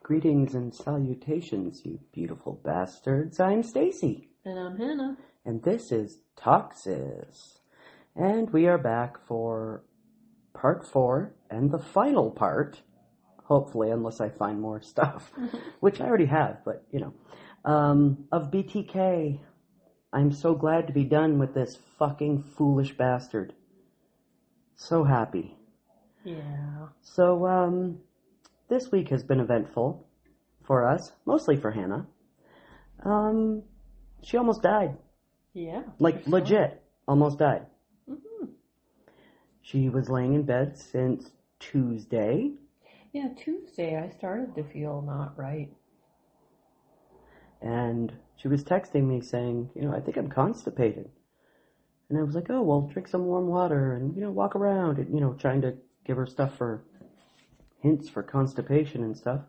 Greetings and salutations, you beautiful bastards. I'm Stacy. And I'm Hannah. And this is Toxis. And we are back for part 4 and the final part, hopefully, unless I find more stuff, which I already have, but, you know, of BTK. I'm so glad to be done with this fucking foolish bastard. So happy. Yeah. So, this week has been eventful for us, mostly for Hannah. She almost died. Yeah. Like, legit, almost died. Mm-hmm. She was laying in bed since Tuesday. Yeah, Tuesday I started to feel not right. And she was texting me saying, you know, I think I'm constipated. And I was like, oh, well, drink some warm water and, you know, walk around and, you know, trying to give her stuff for hints for constipation and stuff.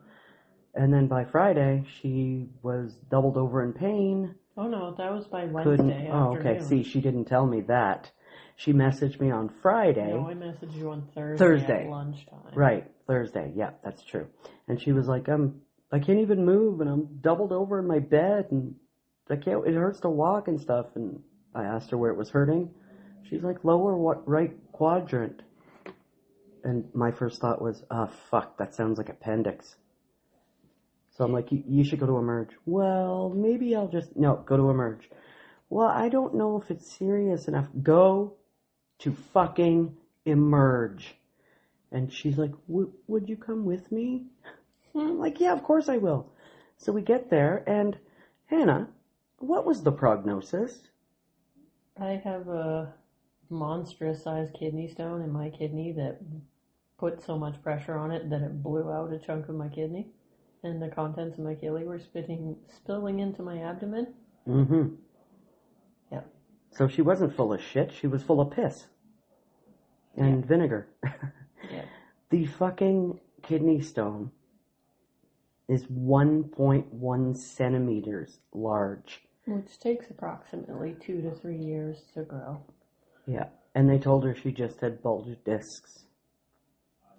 And then by Friday, she was doubled over in pain. Oh, no, that was by Wednesday afternoon. Oh, okay. See, she didn't tell me that. She messaged me on Friday. No, I messaged you on Thursday. At lunchtime. Right, Thursday. Yeah, that's true. And she was like, I can't even move, and I'm doubled over in my bed, and it hurts to walk and stuff. And I asked her where it was hurting. She's like, lower right quadrant. And my first thought was, fuck, that sounds like appendix. So I'm like, you should go to Emerge. Well, maybe I'll go to Emerge. Well, I don't know if it's serious enough. Go to fucking Emerge. And she's like, would you come with me? I'm like, yeah, of course I will. So we get there, and Hannah, what was the prognosis? I have a monstrous-sized kidney stone in my kidney that put so much pressure on it that it blew out a chunk of my kidney, and the contents of my kidney were spilling into my abdomen. Mm-hmm. Yeah. So she wasn't full of shit. She was full of piss and vinegar. Yeah. The fucking kidney stone is 1.1 centimeters large. Which takes approximately 2 to 3 years to grow. Yeah. And they told her she just had bulged discs.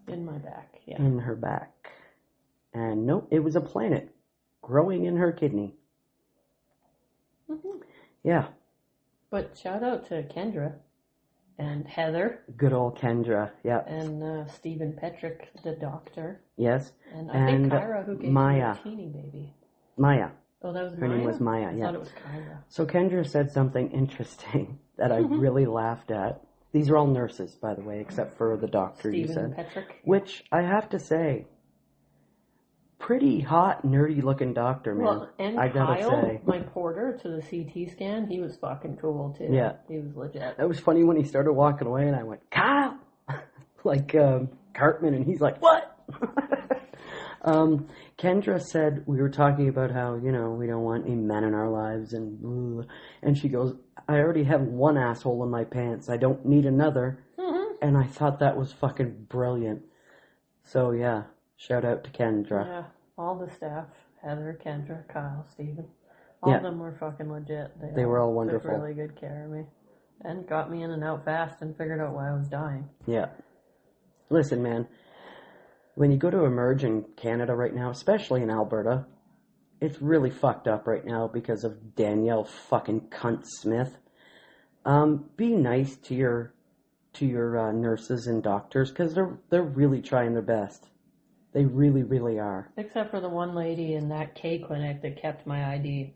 In my back, yeah. In her back. And nope, it was a planet growing in her kidney. Mm-hmm. Yeah. But shout out to Kendra and Heather. Good old Kendra, yeah. And Stephen Petrick, the doctor. Yes. And I think Kyra, who gave me a teeny baby. Maya. Oh, that was Her name was Maya, yeah. I thought it was Kyra. So Kendra said something interesting that I really laughed at. These are all nurses, by the way, except for the doctor, Stephen you said. Petrick. Which, I have to say, pretty hot, nerdy-looking doctor, man. Well, and I gotta Kyle, say. my porter to the CT scan, he was fucking cool, too. Yeah. He was legit. It was funny when he started walking away, and I went, Kyle! Like Cartman, and he's like, what? Kendra said, we were talking about how, you know, we don't want any men in our lives, and she goes, I already have one asshole in my pants. I don't need another. Mm-hmm. And I thought that was fucking brilliant. So, yeah, shout out to Kendra. Yeah, all the staff, Heather, Kendra, Kyle, Stephen, all of them were fucking legit. They were all wonderful. Took really good care of me. And got me in and out fast and figured out why I was dying. Yeah. Listen, man, when you go to Emerge in Canada right now, especially in Alberta, it's really fucked up right now because of Danielle fucking cunt Smith. Be nice to your nurses and doctors, because they're really trying their best. They really, really are. Except for the one lady in that K clinic that kept my ID.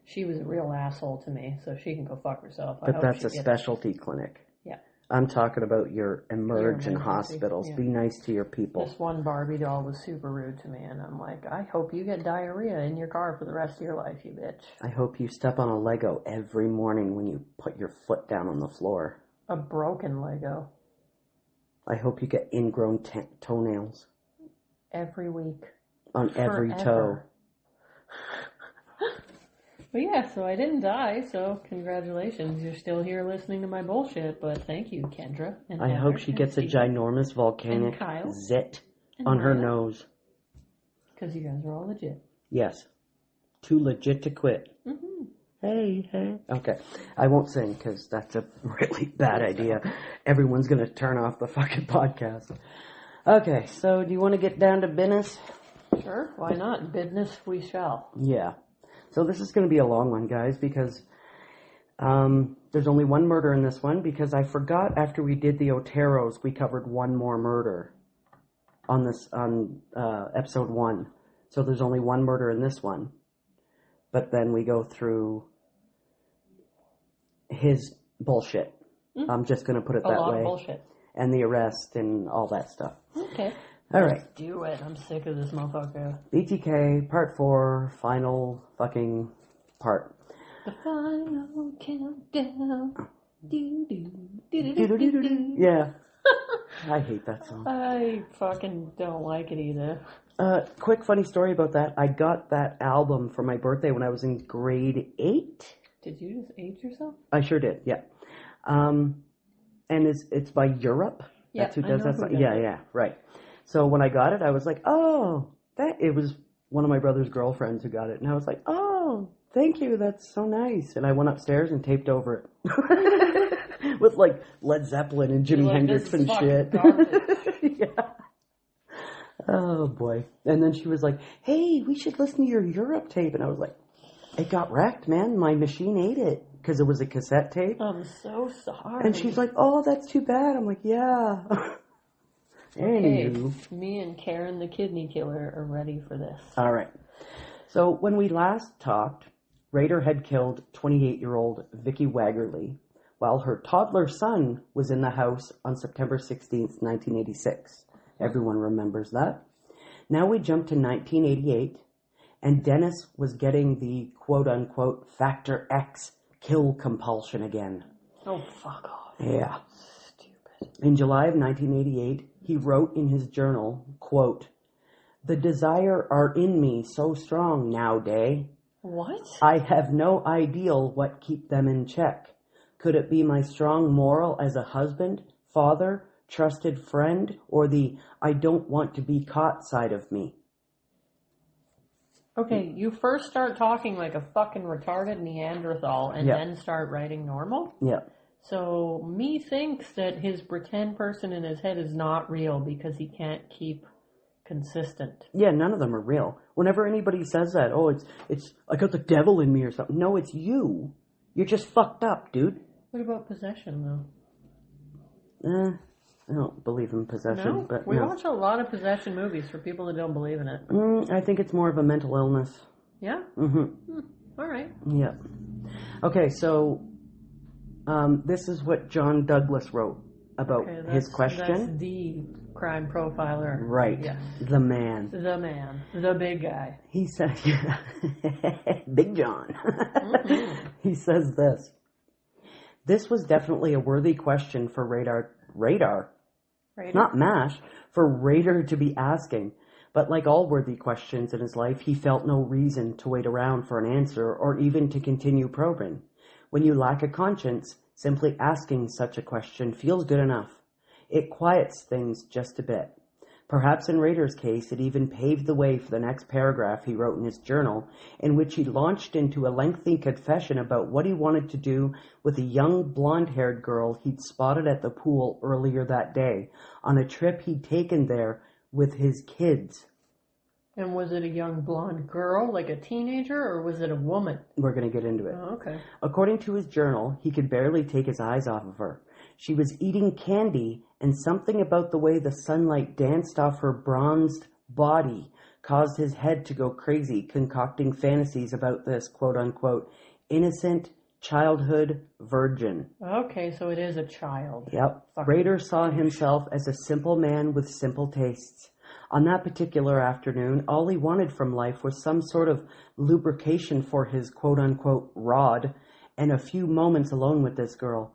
She was a real asshole to me, so she can go fuck herself. But that's a specialty clinic. Yeah. I'm talking about your Emerge and hospitals. Yeah. Be nice to your people. This one Barbie doll was super rude to me, and I'm like, I hope you get diarrhea in your car for the rest of your life, you bitch. I hope you step on a Lego every morning when you put your foot down on the floor. A broken Lego. I hope you get ingrown toenails. Every week. On every toe. But yeah, so I didn't die, so congratulations. You're still here listening to my bullshit, but thank you, Kendra. And I Heather, hope she gets a ginormous volcanic zit on her nose. Because you guys are all legit. Yes. Too legit to quit. Mm-hmm. Hey, hey. Okay. I won't sing because that's a really bad idea. Everyone's going to turn off the fucking podcast. Okay, so do you want to get down to business? Sure, why not? Business we shall. Yeah. So this is going to be a long one, guys, because there's only one murder in this one, because I forgot after we did the Oteros, we covered one more murder on episode 1. So there's only one murder in this one. But then we go through his bullshit. I'm just going to put it that way. A lot of bullshit. And the arrest and all that stuff. Okay. All right. Let's do it. I'm sick of this motherfucker. BTK, part 4, final fucking part. The final countdown. Yeah. I hate that song. I fucking don't like it either. Quick funny story about that. I got that album for my birthday when I was in grade 8. Did you just age yourself? I sure did, yeah. And it's by Europe. Yeah, that's who does that song. Yeah, right. So when I got it, I was like, oh, it was one of my brother's girlfriends who got it. And I was like, oh, thank you, that's so nice. And I went upstairs and taped over it. With like Led Zeppelin and Jimi Hendrix and shit. Yeah. Oh boy. And then she was like, hey, we should listen to your Europe tape. And I was like, it got wrecked, man. My machine ate it. Because it was a cassette tape. I'm so sorry. And she's like, oh, that's too bad. I'm like, yeah. Okay, me and Karen the kidney killer are ready for this. All right. So when we last talked, Rader had killed 28-year-old Vicky Waggerly while her toddler son was in the house on September 16th, 1986. Everyone remembers that. Now we jump to 1988, and Dennis was getting the quote-unquote Factor X kill compulsion again. Oh, fuck off. Yeah. Stupid. In July of 1988, he wrote in his journal, quote, the desire are in me so strong nowadays. What? I have no ideal what keep them in check. Could it be my strong moral as a husband, father, trusted friend, or the I don't want to be caught side of me? Okay, you first start talking like a fucking retarded Neanderthal and then start writing normal? Yeah. So, me thinks that his pretend person in his head is not real because he can't keep consistent. Yeah, none of them are real. Whenever anybody says that, oh, it's I got the devil in me or something. No, it's you. You're just fucked up, dude. What about possession, though? I don't believe in possession. No? But we watch a lot of possession movies for people that don't believe in it. I think it's more of a mental illness. Yeah? Mm-hmm. All right. Yeah. Okay, so this is what John Douglas wrote about his question. That's the crime profiler. Right. Yes. The man. The man. The big guy. He said, Big John. Mm-hmm. He says this. This was definitely a worthy question for Radar? Not MASH, for Rader to be asking. But like all worthy questions in his life, he felt no reason to wait around for an answer or even to continue probing. When you lack a conscience, simply asking such a question feels good enough. It quiets things just a bit. Perhaps in Rader's case, it even paved the way for the next paragraph he wrote in his journal, in which he launched into a lengthy confession about what he wanted to do with a young blonde-haired girl he'd spotted at the pool earlier that day, on a trip he'd taken there with his kids. And was it a young blonde girl, like a teenager, or was it a woman? We're going to get into it. Oh, okay. According to his journal, he could barely take his eyes off of her. She was eating candy, and something about the way the sunlight danced off her bronzed body caused his head to go crazy, concocting fantasies about this quote-unquote innocent childhood virgin. Okay, so it is a child. Yep. Rader saw himself as a simple man with simple tastes. On that particular afternoon, all he wanted from life was some sort of lubrication for his quote-unquote rod and a few moments alone with this girl.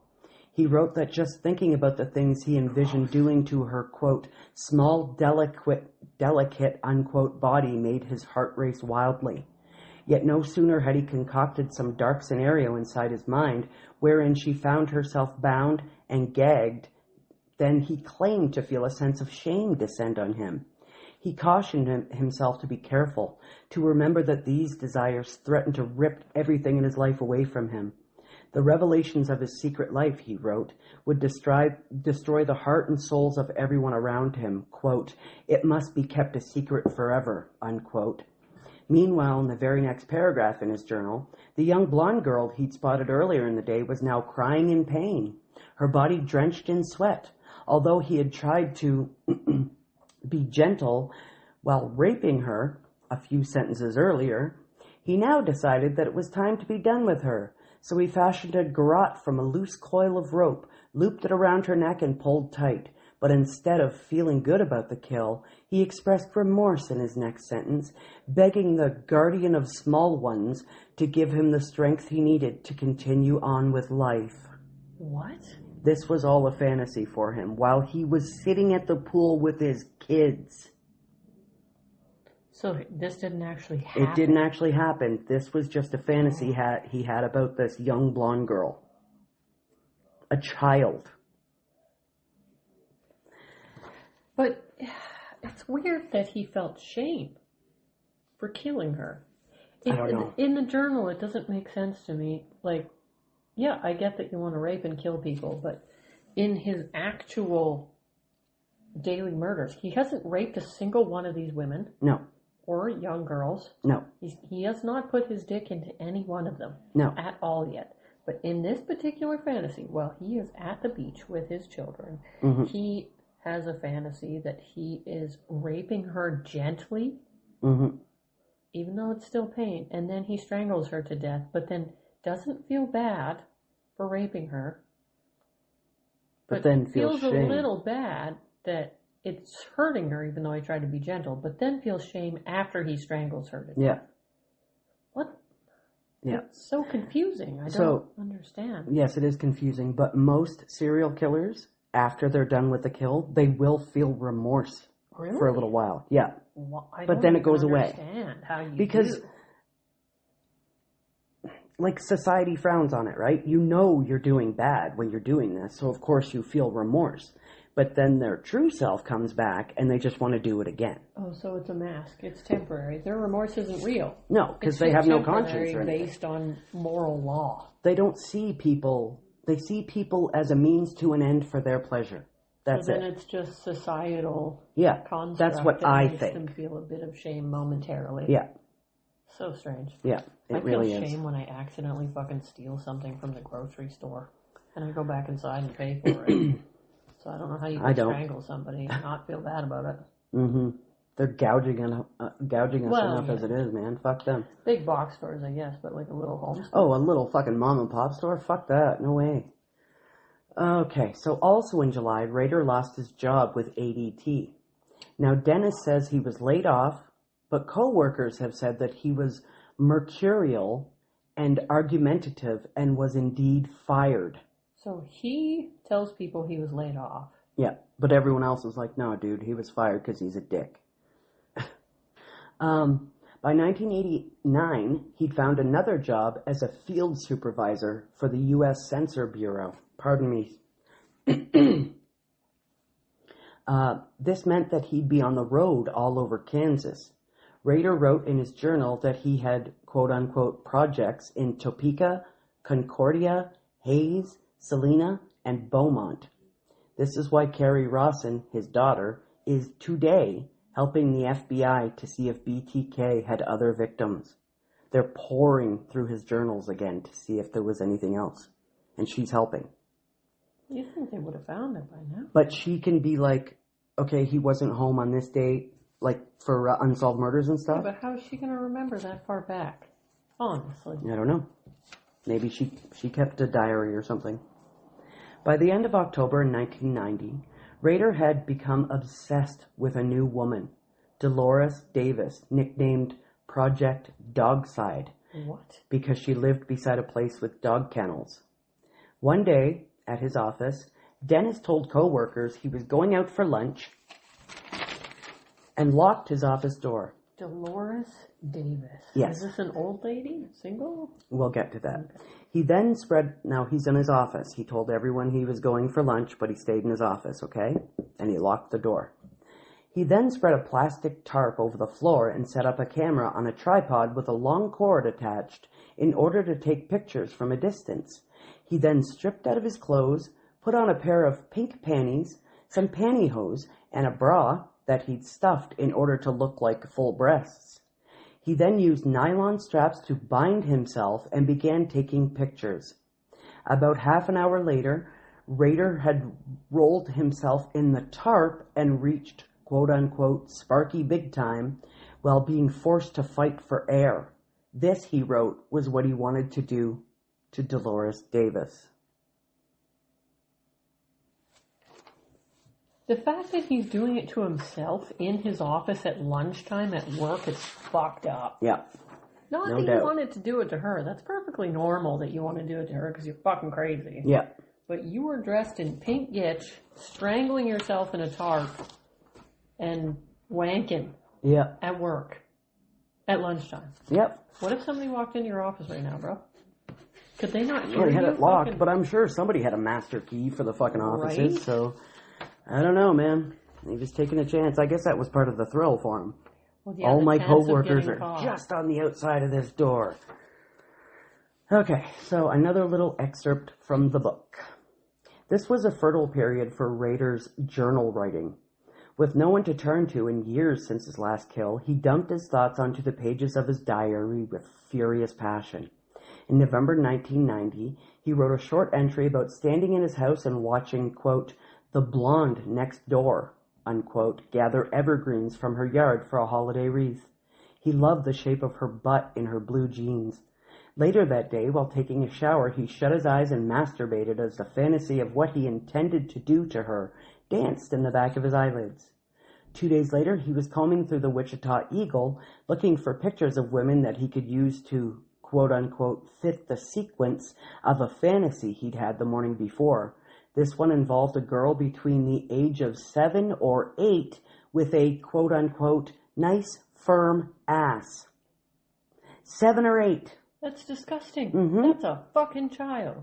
He wrote that just thinking about the things he envisioned doing to her, quote, small, delicate, unquote, body made his heart race wildly. Yet no sooner had he concocted some dark scenario inside his mind, wherein she found herself bound and gagged, than he claimed to feel a sense of shame descend on him. He cautioned himself to be careful, to remember that these desires threatened to rip everything in his life away from him. The revelations of his secret life, he wrote, would destroy the heart and souls of everyone around him. Quote, "It must be kept a secret forever," unquote. Meanwhile, in the very next paragraph in his journal, the young blonde girl he'd spotted earlier in the day was now crying in pain, her body drenched in sweat. Although he had tried to be gentle while raping her a few sentences earlier, he now decided that it was time to be done with her. So he fashioned a garrote from a loose coil of rope, looped it around her neck and pulled tight. But instead of feeling good about the kill, he expressed remorse in his next sentence, begging the guardian of small ones to give him the strength he needed to continue on with life. What? This was all a fantasy for him while he was sitting at the pool with his kids. So this didn't actually happen? It didn't actually happen. This was just a fantasy he had about this young blonde girl. A child. But it's weird that he felt shame for killing her. I don't know. In the journal, it doesn't make sense to me. Like, yeah, I get that you want to rape and kill people, but in his actual daily murders, he hasn't raped a single one of these women. No. Or young girls. No. He has not put his dick into any one of them. No. At all yet. But in this particular fantasy, while he is at the beach with his children, he has a fantasy that he is raping her gently, even though it's still pain, and then he strangles her to death, but then doesn't feel bad for raping her, but then feels shame. a little bad that it's hurting her, even though he tried to be gentle, but then feels shame after he strangles her to death. Yeah. What? Yeah. It's so confusing. I don't understand. Yes, it is confusing, but most serial killers, after they're done with the kill, they will feel remorse for a little while. Yeah. Well, but then it goes away. How you because, like, society frowns on it, right? You know you're doing bad when you're doing this, so of course you feel remorse. But then their true self comes back and they just want to do it again. Oh, so it's a mask. It's temporary. Their remorse isn't real. No, because they have no conscience or anything. Based on moral law. They don't see people. They see people as a means to an end for their pleasure. That's so then it's just societal construct. That's what I think. Makes them feel a bit of shame momentarily. Yeah. So strange. Yeah, it really is. I feel shame when I accidentally fucking steal something from the grocery store. And I go back inside and pay for it. So I don't know how you can strangle somebody and not feel bad about it. They're gouging us enough as it is, man. Fuck them. Big box stores, I guess, but like a little home store. Oh, a little fucking mom and pop store? Fuck that. No way. Okay, so also in July, Rader lost his job with ADT. Now, Dennis says he was laid off, but co-workers have said that he was mercurial and argumentative and was indeed fired. So he tells people he was laid off. Yeah, but everyone else was like, no, dude, he was fired because he's a dick. By 1989, he'd found another job as a field supervisor for the U.S. Censor Bureau. Pardon me. This meant that he'd be on the road all over Kansas. Rader wrote in his journal that he had, quote-unquote, projects in Topeka, Concordia, Hayes, Salina, and Beaumont. This is why Carrie Rawson, his daughter, is today helping the FBI to see if BTK had other victims. They're pouring through his journals again to see if there was anything else. And she's helping. You think they would have found it by now? But she can be like, okay, he wasn't home on this date, like for unsolved murders and stuff. Yeah, but how is she going to remember that far back? Honestly. I don't know. Maybe she kept a diary or something. By the end of October 1990, Rader had become obsessed with a new woman, Dolores Davis, nicknamed Project Dogside. What? Because she lived beside a place with dog kennels. One day, at his office, Dennis told co-workers he was going out for lunch and locked his office door. Dolores Davis. Yes. Is this an old lady? Single? We'll get to that. Okay. He then now he's in his office. He told everyone he was going for lunch, but he stayed in his office, okay? And he locked the door. He then spread a plastic tarp over the floor and set up a camera on a tripod with a long cord attached in order to take pictures from a distance. He then stripped out of his clothes, put on a pair of pink panties, some pantyhose, and a bra that he'd stuffed in order to look like full breasts. He then used nylon straps to bind himself and began taking pictures. About half an hour later, Rader had rolled himself in the tarp and reached quote-unquote Sparky Big Time while being forced to fight for air. This, he wrote, was what he wanted to do to Dolores Davis. The fact that he's doing it to himself in his office at lunchtime at work is fucked up. Yeah. Not that you wanted to do it to her. That's perfectly normal that you want to do it to her because you're fucking crazy. Yeah. But you were dressed in pink gitch, strangling yourself in a tarp, and wanking at work at lunchtime. Yep. What if somebody walked into your office right now, bro? Could they not hear Well, they had you it locked, fucking... but I'm sure somebody had a master key for the fucking offices, Right? so I don't know, man. He was taking a chance. I guess that was part of the thrill for him. Well, yeah, all my chance of coworkers getting are caught. just on the outside of this door. Okay, so another little excerpt from the book. This was a fertile period for Rader's journal writing. With no one to turn to in years since his last kill, he dumped his thoughts onto the pages of his diary with furious passion. In November 1990, he wrote a short entry about standing in his house and watching, quote, the blonde next door, unquote, gather evergreens from her yard for a holiday wreath. He loved the shape of her butt in her blue jeans. Later that day, while taking a shower, he shut his eyes and masturbated as the fantasy of what he intended to do to her danced in the back of his eyelids. 2 days later, he was combing through the Wichita Eagle, looking for pictures of women that he could use to, quote-unquote, fit the sequence of a fantasy he'd had the morning before. This one involved a girl between the age of 7 or 8 with a, quote-unquote, nice, firm ass. 7 or 8. That's disgusting. Mm-hmm. That's a fucking child.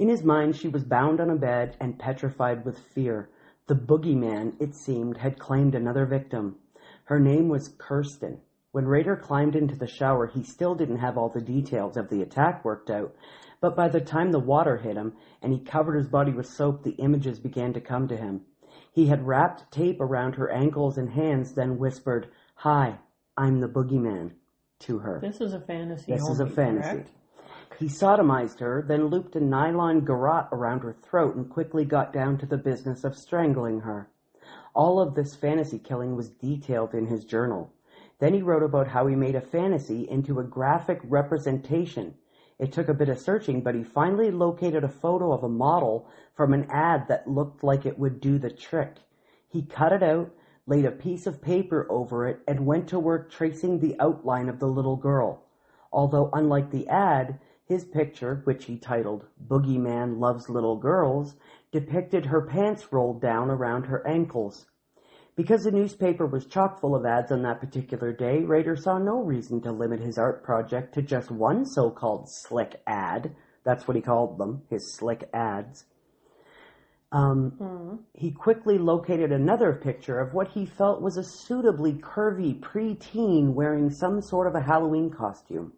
In his mind, she was bound on a bed and petrified with fear. The boogeyman, it seemed, had claimed another victim. Her name was Kirsten. When Rader climbed into the shower, he still didn't have all the details of the attack worked out, but by the time the water hit him and he covered his body with soap, the images began to come to him. He had wrapped tape around her ankles and hands, then whispered, "Hi, I'm the boogeyman," to her. This is a fantasy. This is a fantasy. Correct? He sodomized her, then looped a nylon garrote around her throat and quickly got down to the business of strangling her. All of this fantasy killing was detailed in his journal. Then he wrote about how he made a fantasy into a graphic representation. It took a bit of searching, but he finally located a photo of a model from an ad that looked like it would do the trick. He cut it out, laid a piece of paper over it, and went to work tracing the outline of the little girl. Although, unlike the ad, his picture, which he titled "Boogeyman Loves Little Girls," depicted her pants rolled down around her ankles. Because the newspaper was chock full of ads on that particular day, Rader saw no reason to limit his art project to just one so-called slick ad. That's what he called them, his slick ads. He quickly located another picture of what he felt was a suitably curvy preteen wearing some sort of a Halloween costume.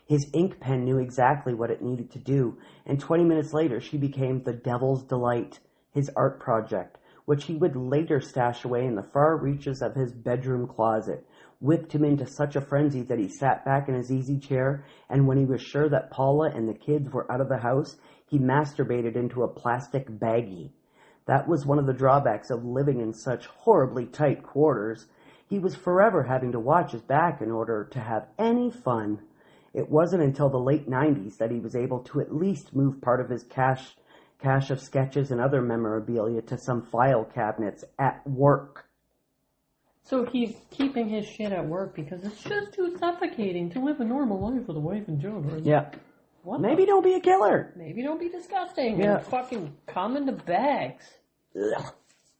His ink pen knew exactly what it needed to do, and 20 minutes later she became the Devil's Delight, his art project, which he would later stash away in the far reaches of his bedroom closet, whipped him into such a frenzy that he sat back in his easy chair, and when he was sure that Paula and the kids were out of the house, he masturbated into a plastic baggie. That was one of the drawbacks of living in such horribly tight quarters. He was forever having to watch his back in order to have any fun. It wasn't until the late 90s that he was able to at least move part of his cache of sketches and other memorabilia to some file cabinets at work. So he's keeping his shit at work because it's just too suffocating to live a normal life with a wife and children. Yeah. What Maybe don't be a killer. Maybe don't be disgusting. Yeah. And fucking come into bags. Ugh.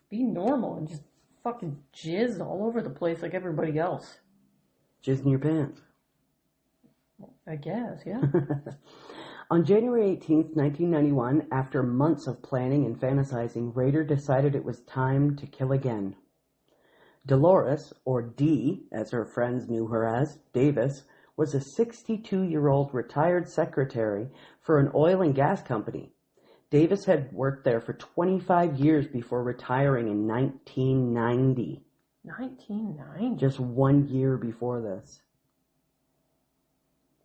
Be normal and just fucking jizz all over the place like everybody else. Jizz in your pants. I guess, yeah. On January 18th, 1991, after months of planning and fantasizing, Rader decided it was time to kill again. Dolores, or Dee, as her friends knew her as, Davis, was a 62-year-old retired secretary for an oil and gas company. Davis had worked there for 25 years before retiring in 1990. 1990? Just 1 year before this.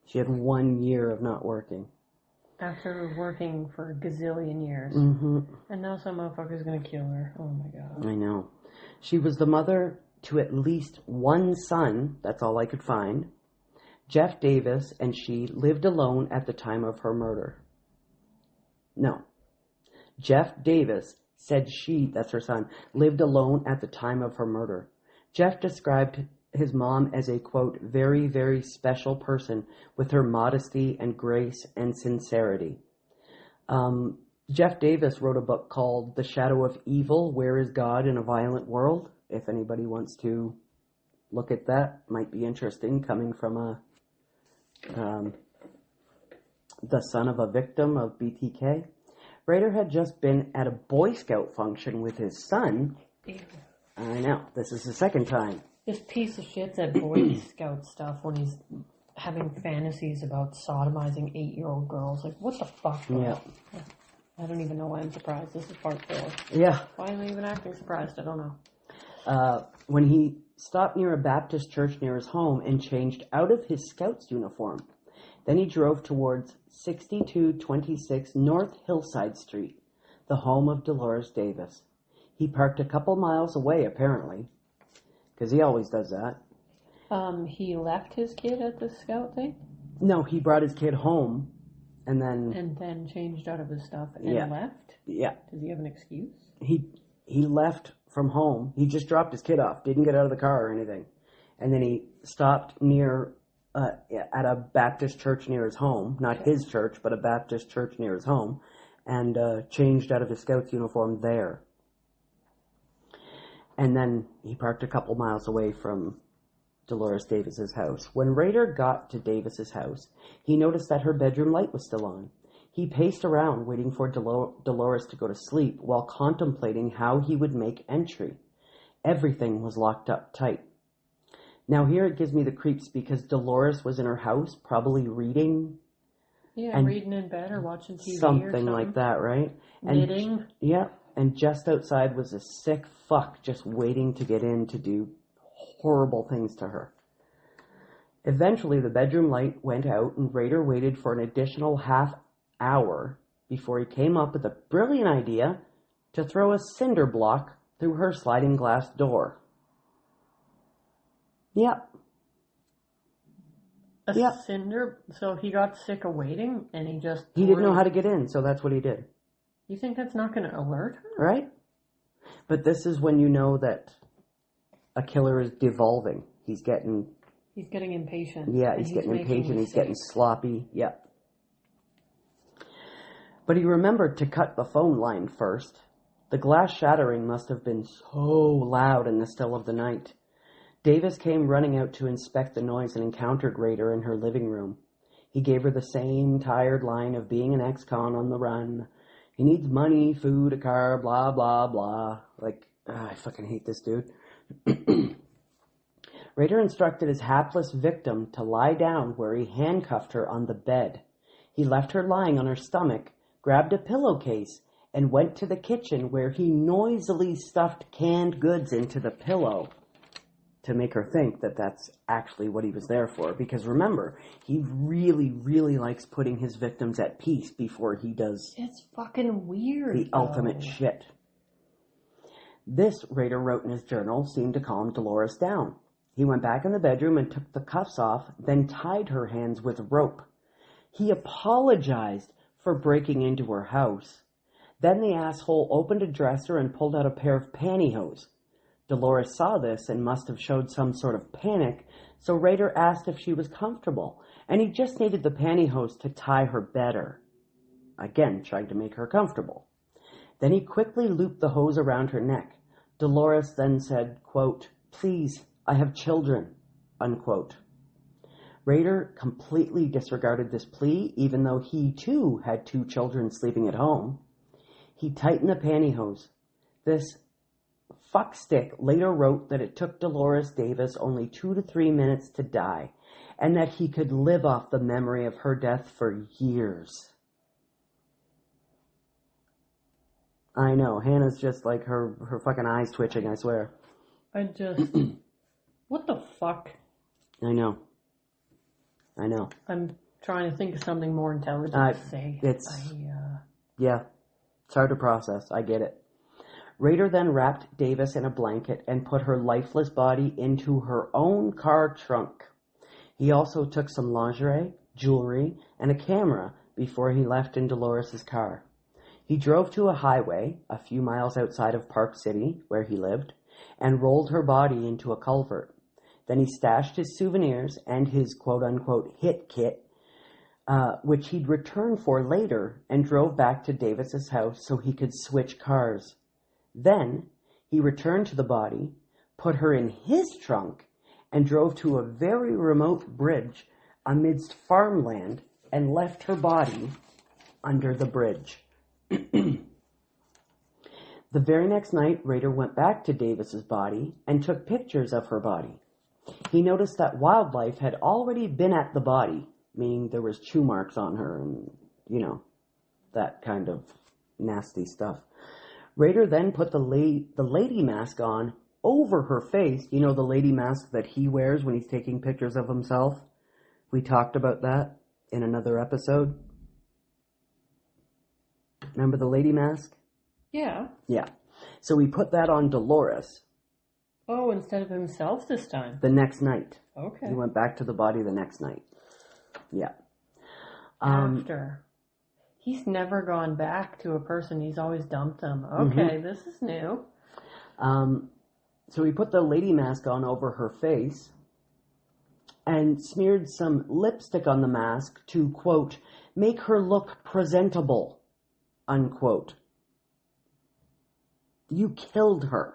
She had 1 year of not working. After working for a gazillion years. Mm-hmm. And now some motherfucker's gonna kill her. Oh my god. I know. She was the mother to at least one son, that's all I could find. Jeff Davis and she lived alone at the time of her murder. No. Jeff Davis said she, that's her son, lived alone at the time of her murder. Jeff described his mom as a, quote, very, very special person with her modesty and grace and sincerity. Jeff Davis wrote a book called The Shadow of Evil, Where is God in a Violent World? If anybody wants to look at that, might be interesting, coming from the son of a victim of BTK. Rader had just been at a Boy Scout function with his son. Ew. I know, this is the second time. This piece of shit's at Boy Scout stuff when he's having fantasies about sodomizing 8-year-old girls. Like, what the fuck? Yeah. I don't even know why I'm surprised. This is part 4. Yeah. Why am I even acting surprised? I don't know. When he stopped near a Baptist church near his home and changed out of his Scout's uniform. Then he drove towards 6226 North Hillside Street, the home of Dolores Davis. He parked a couple miles away, apparently, because he always does that. He left his kid at the Scout thing? No, he brought his kid home, and then changed out of his stuff and left? Yeah. Does he have an excuse? He left from home. He just dropped his kid off, didn't get out of the car or anything. And then he stopped near, at a Baptist church near his home, not his church, but a Baptist church near his home, and changed out of his Scout's uniform there. And then he parked a couple miles away from Dolores Davis's house. When Rader got to Davis's house, he noticed that her bedroom light was still on. He paced around, waiting for Dolores to go to sleep, while contemplating how he would make entry. Everything was locked up tight. Now here it gives me the creeps because Dolores was in her house, probably reading. Yeah, reading in bed or watching TV something or something like that, right? Knitting. Yeah, and just outside was a sick fuck just waiting to get in to do horrible things to her. Eventually, the bedroom light went out, and Rader waited for an additional half hour before he came up with a brilliant idea to throw a cinder block through her sliding glass door. Yep. Cinder? So he got sick of waiting and he didn't know how to get in, so that's what he did. You think that's not going to alert her? Right? But this is when you know that a killer is devolving. He's getting impatient. Yeah, he's getting impatient. He's getting sloppy. Yeah. But he remembered to cut the phone line first. The glass shattering must have been so loud in the still of the night. Davis came running out to inspect the noise and encountered Rader in her living room. He gave her the same tired line of being an ex-con on the run. He needs money, food, a car, blah, blah, blah. I fucking hate this dude. Rader instructed his hapless victim to lie down where he handcuffed her on the bed. He left her lying on her stomach, grabbed a pillowcase, and went to the kitchen where he noisily stuffed canned goods into the pillow to make her think that that's actually what he was there for. Because remember, he really, really likes putting his victims at peace before he does It's fucking weird. the ultimate shit. This, Rader wrote in his journal, seemed to calm Dolores down. He went back in the bedroom and took the cuffs off, then tied her hands with rope. He apologized for breaking into her house. Then the asshole opened a dresser and pulled out a pair of pantyhose. Dolores saw this and must have showed some sort of panic, so Rader asked if she was comfortable, and he just needed the pantyhose to tie her better. Again, trying to make her comfortable. Then he quickly looped the hose around her neck. Dolores then said, quote, "Please, I have children," unquote. Rader completely disregarded this plea, even though he too had 2 children sleeping at home. He tightened the pantyhose. This fuckstick later wrote that it took Dolores Davis only 2 to 3 minutes to die, and that he could live off the memory of her death for years. I know, Hannah's just like her fucking eyes twitching, I swear. What the fuck? I know. I'm trying to think of something more intelligent to say. Yeah, it's hard to process. I get it. Rader then wrapped Davis in a blanket and put her lifeless body into her own car trunk. He also took some lingerie, jewelry, and a camera before he left in Dolores' car. He drove to a highway a few miles outside of Park City, where he lived, and rolled her body into a culvert. Then he stashed his souvenirs and his quote-unquote hit kit, which he'd return for later, and drove back to Davis's house so he could switch cars. Then he returned to the body, put her in his trunk, and drove to a very remote bridge amidst farmland and left her body under the bridge. The very next night, Rader went back to Davis's body and took pictures of her body. He noticed that wildlife had already been at the body, meaning there was chew marks on her and, that kind of nasty stuff. Rader then put the lady mask on over her face. The lady mask that he wears when he's taking pictures of himself? We talked about that in another episode. Remember the lady mask? Yeah. Yeah. So he put that on Dolores. Oh, instead of himself this time? The next night. Okay. He went back to the body the next night. Yeah. After. He's never gone back to a person. He's always dumped them. Okay, This is new. So he put the lady mask on over her face and smeared some lipstick on the mask to, quote, make her look presentable, unquote. You killed her.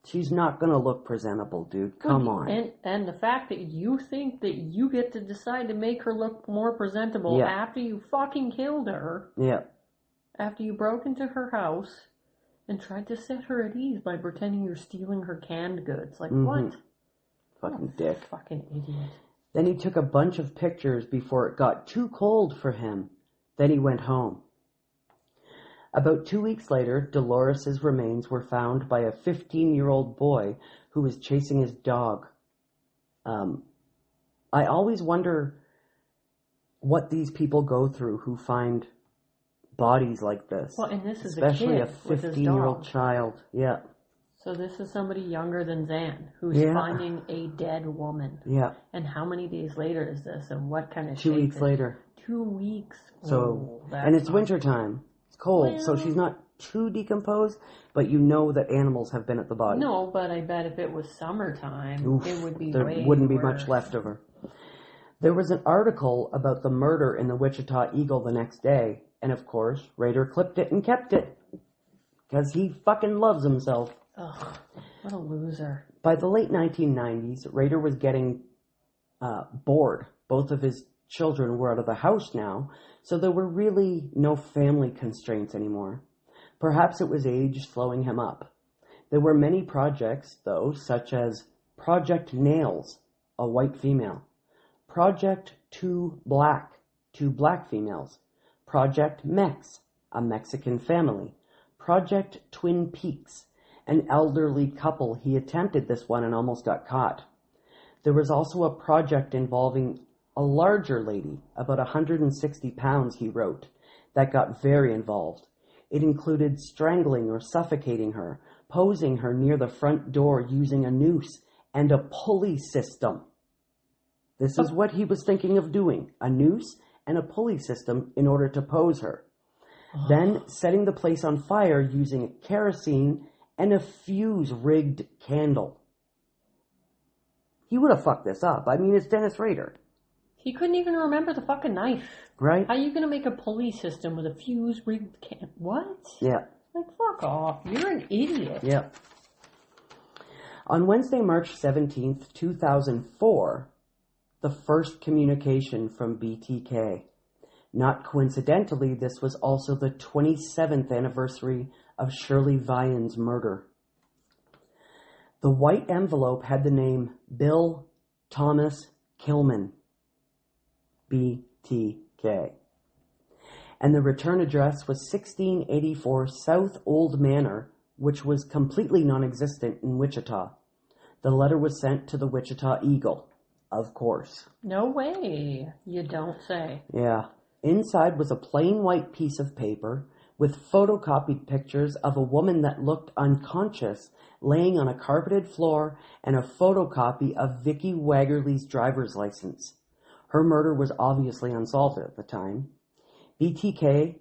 She's not going to look presentable, dude. Come on. And the fact that you think that you get to decide to make her look more presentable after you fucking killed her. Yeah. After you broke into her house and tried to set her at ease by pretending you're stealing her canned goods. Like, what? Fucking dick. Fucking idiot. Then he took a bunch of pictures before it got too cold for him. Then he went home. About 2 weeks later, Dolores' remains were found by a 15-year-old boy who was chasing his dog. I always wonder what these people go through who find bodies like this. Well, and this is especially a kid a 15-year-old child. Yeah. So this is somebody younger than Zan who's finding a dead woman. Yeah. And how many days later is this? And what kind of 2 weeks later. 2 weeks. So, and it's wintertime. It's cold, so she's not too decomposed, but you know that animals have been at the body. No, but I bet if it was summertime, it would be there way wouldn't be worse. much left of her. There was an article about the murder in the Wichita Eagle the next day, and of course, Rader clipped it and kept it. Because he fucking loves himself. Ugh, what a loser. By the late 1990s, Rader was getting bored. Both of his children were out of the house now, so there were really no family constraints anymore. Perhaps it was age slowing him up. There were many projects, though, such as Project Nails, a white female, Project Two Black females, Project Mex, a Mexican family, Project Twin Peaks, an elderly couple. He attempted this one and almost got caught. There was also a project involving a larger lady, about 160 pounds, he wrote, that got very involved. It included strangling or suffocating her, posing her near the front door using a noose and a pulley system. This is what he was thinking of doing, a noose and a pulley system in order to pose her. Then setting the place on fire using kerosene and a fuse-rigged candle. He would have fucked this up. I mean, it's Dennis Rader. He couldn't even remember the fucking knife. Right? How are you going to make a pulley system with a fuse-rigged What? Yeah. Like, fuck off. You're an idiot. Yeah. On Wednesday, March 17th, 2004, the first communication from BTK. Not coincidentally, this was also the 27th anniversary of Shirley Vian's murder. The white envelope had the name Bill Thomas Kilman, BTK. And the return address was 1684 South Old Manor, which was completely non-existent in Wichita. The letter was sent to the Wichita Eagle, of course. No way. You don't say. Yeah. Inside was a plain white piece of paper with photocopied pictures of a woman that looked unconscious laying on a carpeted floor and a photocopy of Vicky Waggerly's driver's license. Her murder was obviously unsolved at the time. BTK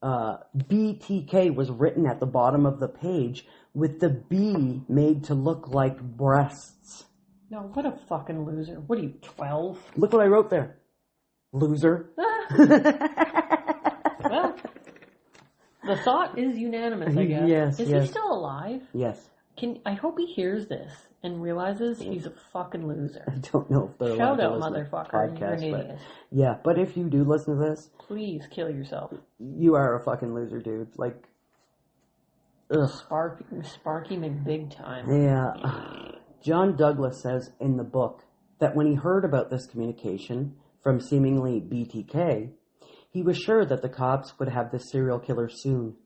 was written at the bottom of the page with the B made to look like breasts. No, what a fucking loser. What are you, 12? Look what I wrote there. Loser. Well, the thought is unanimous, I guess. Yes, is yes. he still alive? Yes. I hope he hears this and realizes he's a fucking loser. I don't know if they're Shout allowed out, to listen to motherfucker. podcasts, You're an but idiot. yeah, but if you do listen to this, Please kill yourself. you are a fucking loser, dude. Like, ugh. Sparky McBig time. Yeah. John Douglas says in the book that when he heard about this communication from seemingly BTK, he was sure that the cops would have the serial killer soon.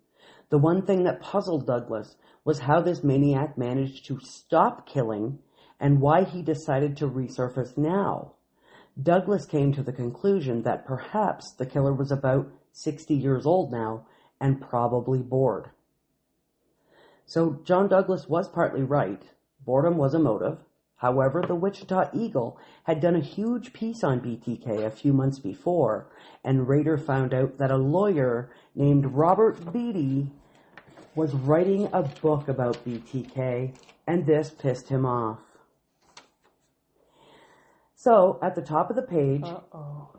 The one thing that puzzled Douglas was how this maniac managed to stop killing and why he decided to resurface now. Douglas came to the conclusion that perhaps the killer was about 60 years old now and probably bored. So John Douglas was partly right. Boredom was a motive. However, the Wichita Eagle had done a huge piece on BTK a few months before, and Rader found out that a lawyer named Robert Beatty was writing a book about BTK, and this pissed him off. So, at the top of the page,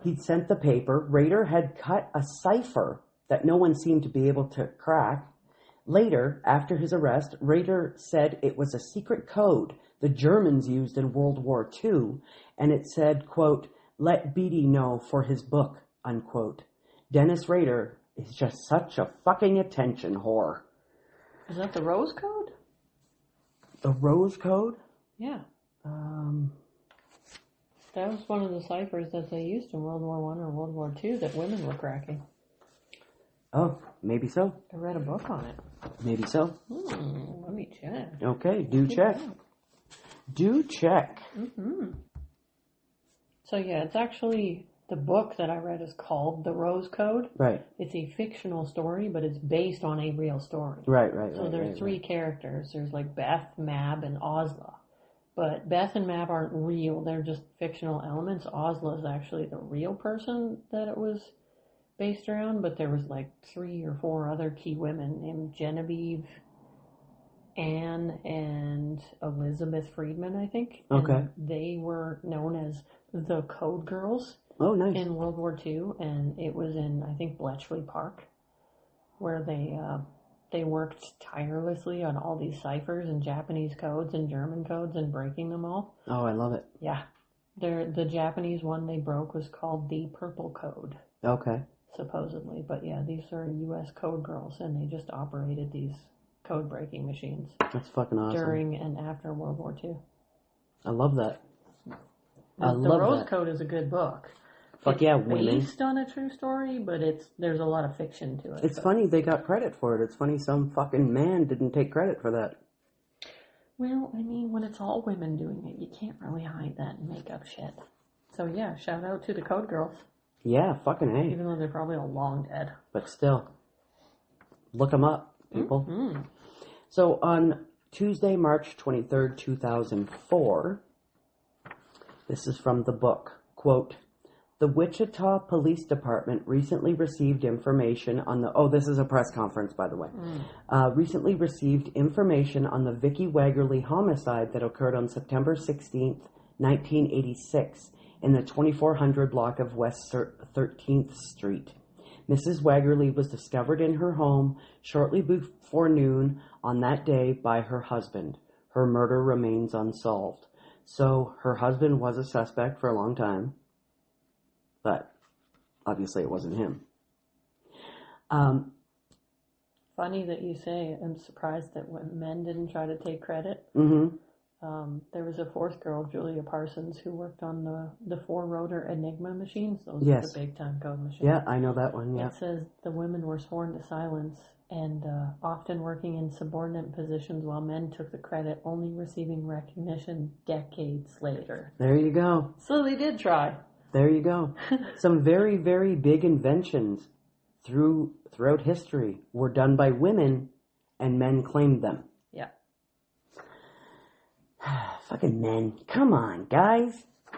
he'd sent the paper. Rader had cut a cipher that no one seemed to be able to crack. Later, after his arrest, Rader said it was a secret code the Germans used in World War II, and it said, quote, "Let Beatty know for his book," unquote. Dennis Rader is just such a fucking attention whore. Is that the Rose Code? The Rose Code? Yeah. That was one of the ciphers that they used in World War I or World War II that women were cracking. Oh, maybe so. I read a book on it. Maybe so. Let me check. Okay, do check. Do check. So yeah, it's actually, the book that I read is called The Rose Code. Right. It's a fictional story, but it's based on a real story. Right. So there's three characters. There's like Beth, Mab, and Ozla. But Beth and Mab aren't real. They're just fictional elements. Ozla is actually the real person that it was based around, but there was like 3 or 4 other key women named Genevieve, Anne, and Elizabeth Friedman, I think. Okay. And they were known as the Code Girls. Oh, nice. In World War II, and it was in, I think, Bletchley Park, where they worked tirelessly on all these ciphers and Japanese codes and German codes and breaking them all. Oh, I love it. Yeah. The Japanese one they broke was called the Purple Code. Okay. Supposedly. But yeah, these are U.S. code girls, and they just operated these code breaking machines. That's fucking awesome. During and after World War II. I love that. The Rose Code is a good book. Fuck it's yeah, women. Based on a true story, but there's a lot of fiction to it. It's funny they got credit for it. It's funny some fucking man didn't take credit for that. Well, I mean, when it's all women doing it, you can't really hide that and make up shit. So yeah, shout out to the Code Girls. Yeah, fucking A. Even though they're probably all long dead. But still, look them up, people. Mm-hmm. So on Tuesday, March 23rd, 2004, this is from the book, quote, "The Wichita Police Department recently received information on the..." Oh, this is a press conference, by the way. Recently received information on the Vicky Waggerly homicide that occurred on September 16th, 1986, in the 2400 block of West 13th Street. Mrs. Waggerly was discovered in her home shortly before noon on that day by her husband. Her murder remains unsolved. So her husband was a suspect for a long time. But obviously it wasn't him. funny that you say. I'm surprised that when men didn't try to take credit. Mm-hmm. There was a fourth girl, Julia Parsons, who worked on the four-rotor Enigma machines. Those Yes. are the big-time code machines. Yeah, I know that one, yeah. It says the women were sworn to silence and often working in subordinate positions while men took the credit, only receiving recognition decades later. There you go. So they did try. There you go. Some very, very big inventions throughout history were done by women, and men claimed them. Yeah. Fucking men. Come on, guys.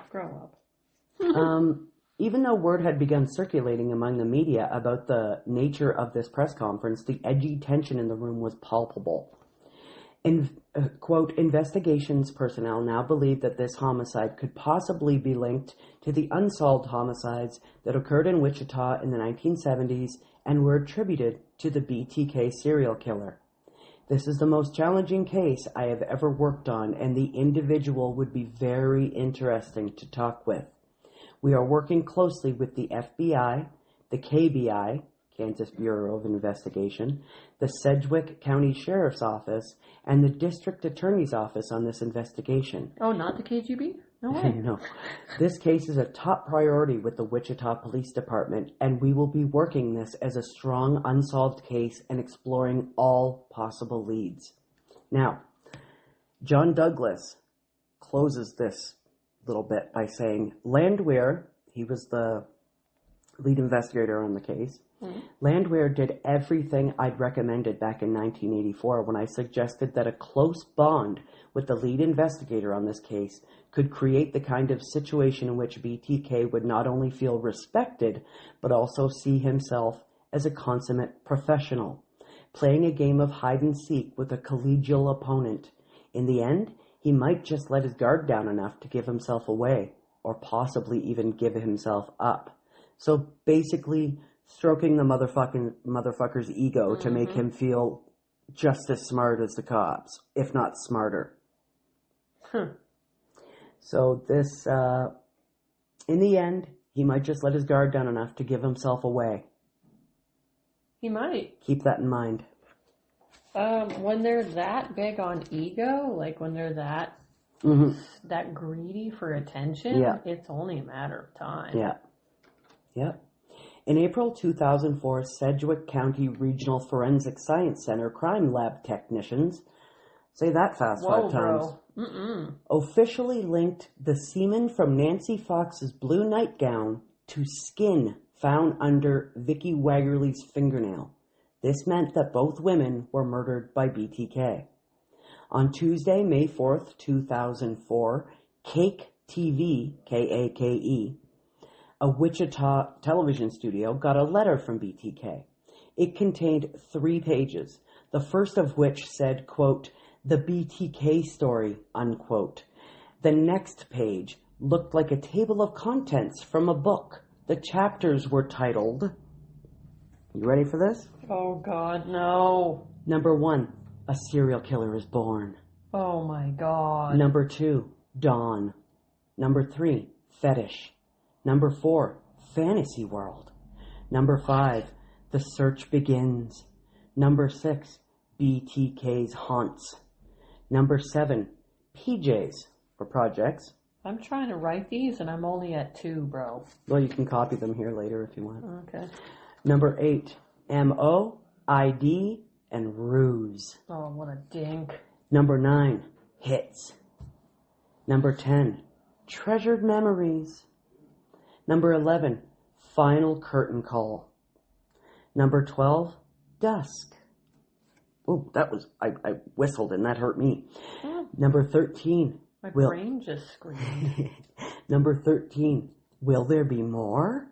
Grow up. Even though word had begun circulating among the media about the nature of this press conference, the edgy tension in the room was palpable. Quote, investigations personnel now believe that this homicide could possibly be linked to the unsolved homicides that occurred in Wichita in the 1970s and were attributed to the BTK serial killer. This is the most challenging case I have ever worked on, and the individual would be very interesting to talk with. We are working closely with the FBI, the KBI, Kansas Bureau of Investigation, the Sedgwick County Sheriff's Office, and the District Attorney's Office on this investigation. Oh, not the KGB? No way. No. This case is a top priority with the Wichita Police Department, and we will be working this as a strong unsolved case and exploring all possible leads. Now, John Douglas closes this little bit by saying, Landwehr, he was the lead investigator on the case, Landwehr did everything I'd recommended back in 1984 when I suggested that a close bond with the lead investigator on this case could create the kind of situation in which BTK would not only feel respected, but also see himself as a consummate professional, playing a game of hide-and-seek with a collegial opponent. In the end, he might just let his guard down enough to give himself away, or possibly even give himself up. So basically, stroking the motherfucker's ego to make him feel just as smart as the cops, if not smarter. So this, in the end, he might just let his guard down enough to give himself away. He might. Keep that in mind. When they're that big on ego, like when they're that greedy for attention, it's only a matter of time. Yeah. In April 2004, Sedgwick County Regional Forensic Science Center crime lab technicians, say that fast 5 times, officially linked the semen from Nancy Fox's blue nightgown to skin found under Vicky Waggerly's fingernail. This meant that both women were murdered by BTK. On Tuesday, May 4th, 2004, Cake TV, K-A-K-E, a Wichita television studio, got a letter from BTK. It contained 3 pages, the first of which said, quote, the BTK story, unquote. The next page looked like a table of contents from a book. The chapters were titled, you ready for this? Oh, God, no. Number 1, a serial killer is born. Oh, my God. Number 2, dawn. Number 3, fetish. Number 4, fantasy world. Number 5, the search begins. Number 6, BTK's haunts. Number 7, PJs, for projects. I'm trying to write these and I'm only at 2, bro. Well, you can copy them here later if you want. Okay. Number 8, MO, ID, and ruse. Oh, what a dink. Number 9, hits. Number 10, treasured memories. Number 11, final curtain call. Number 12, dusk. Oh, that was, I whistled and that hurt me. Oh. Number 13. My brain just screamed. Number 13, will there be more?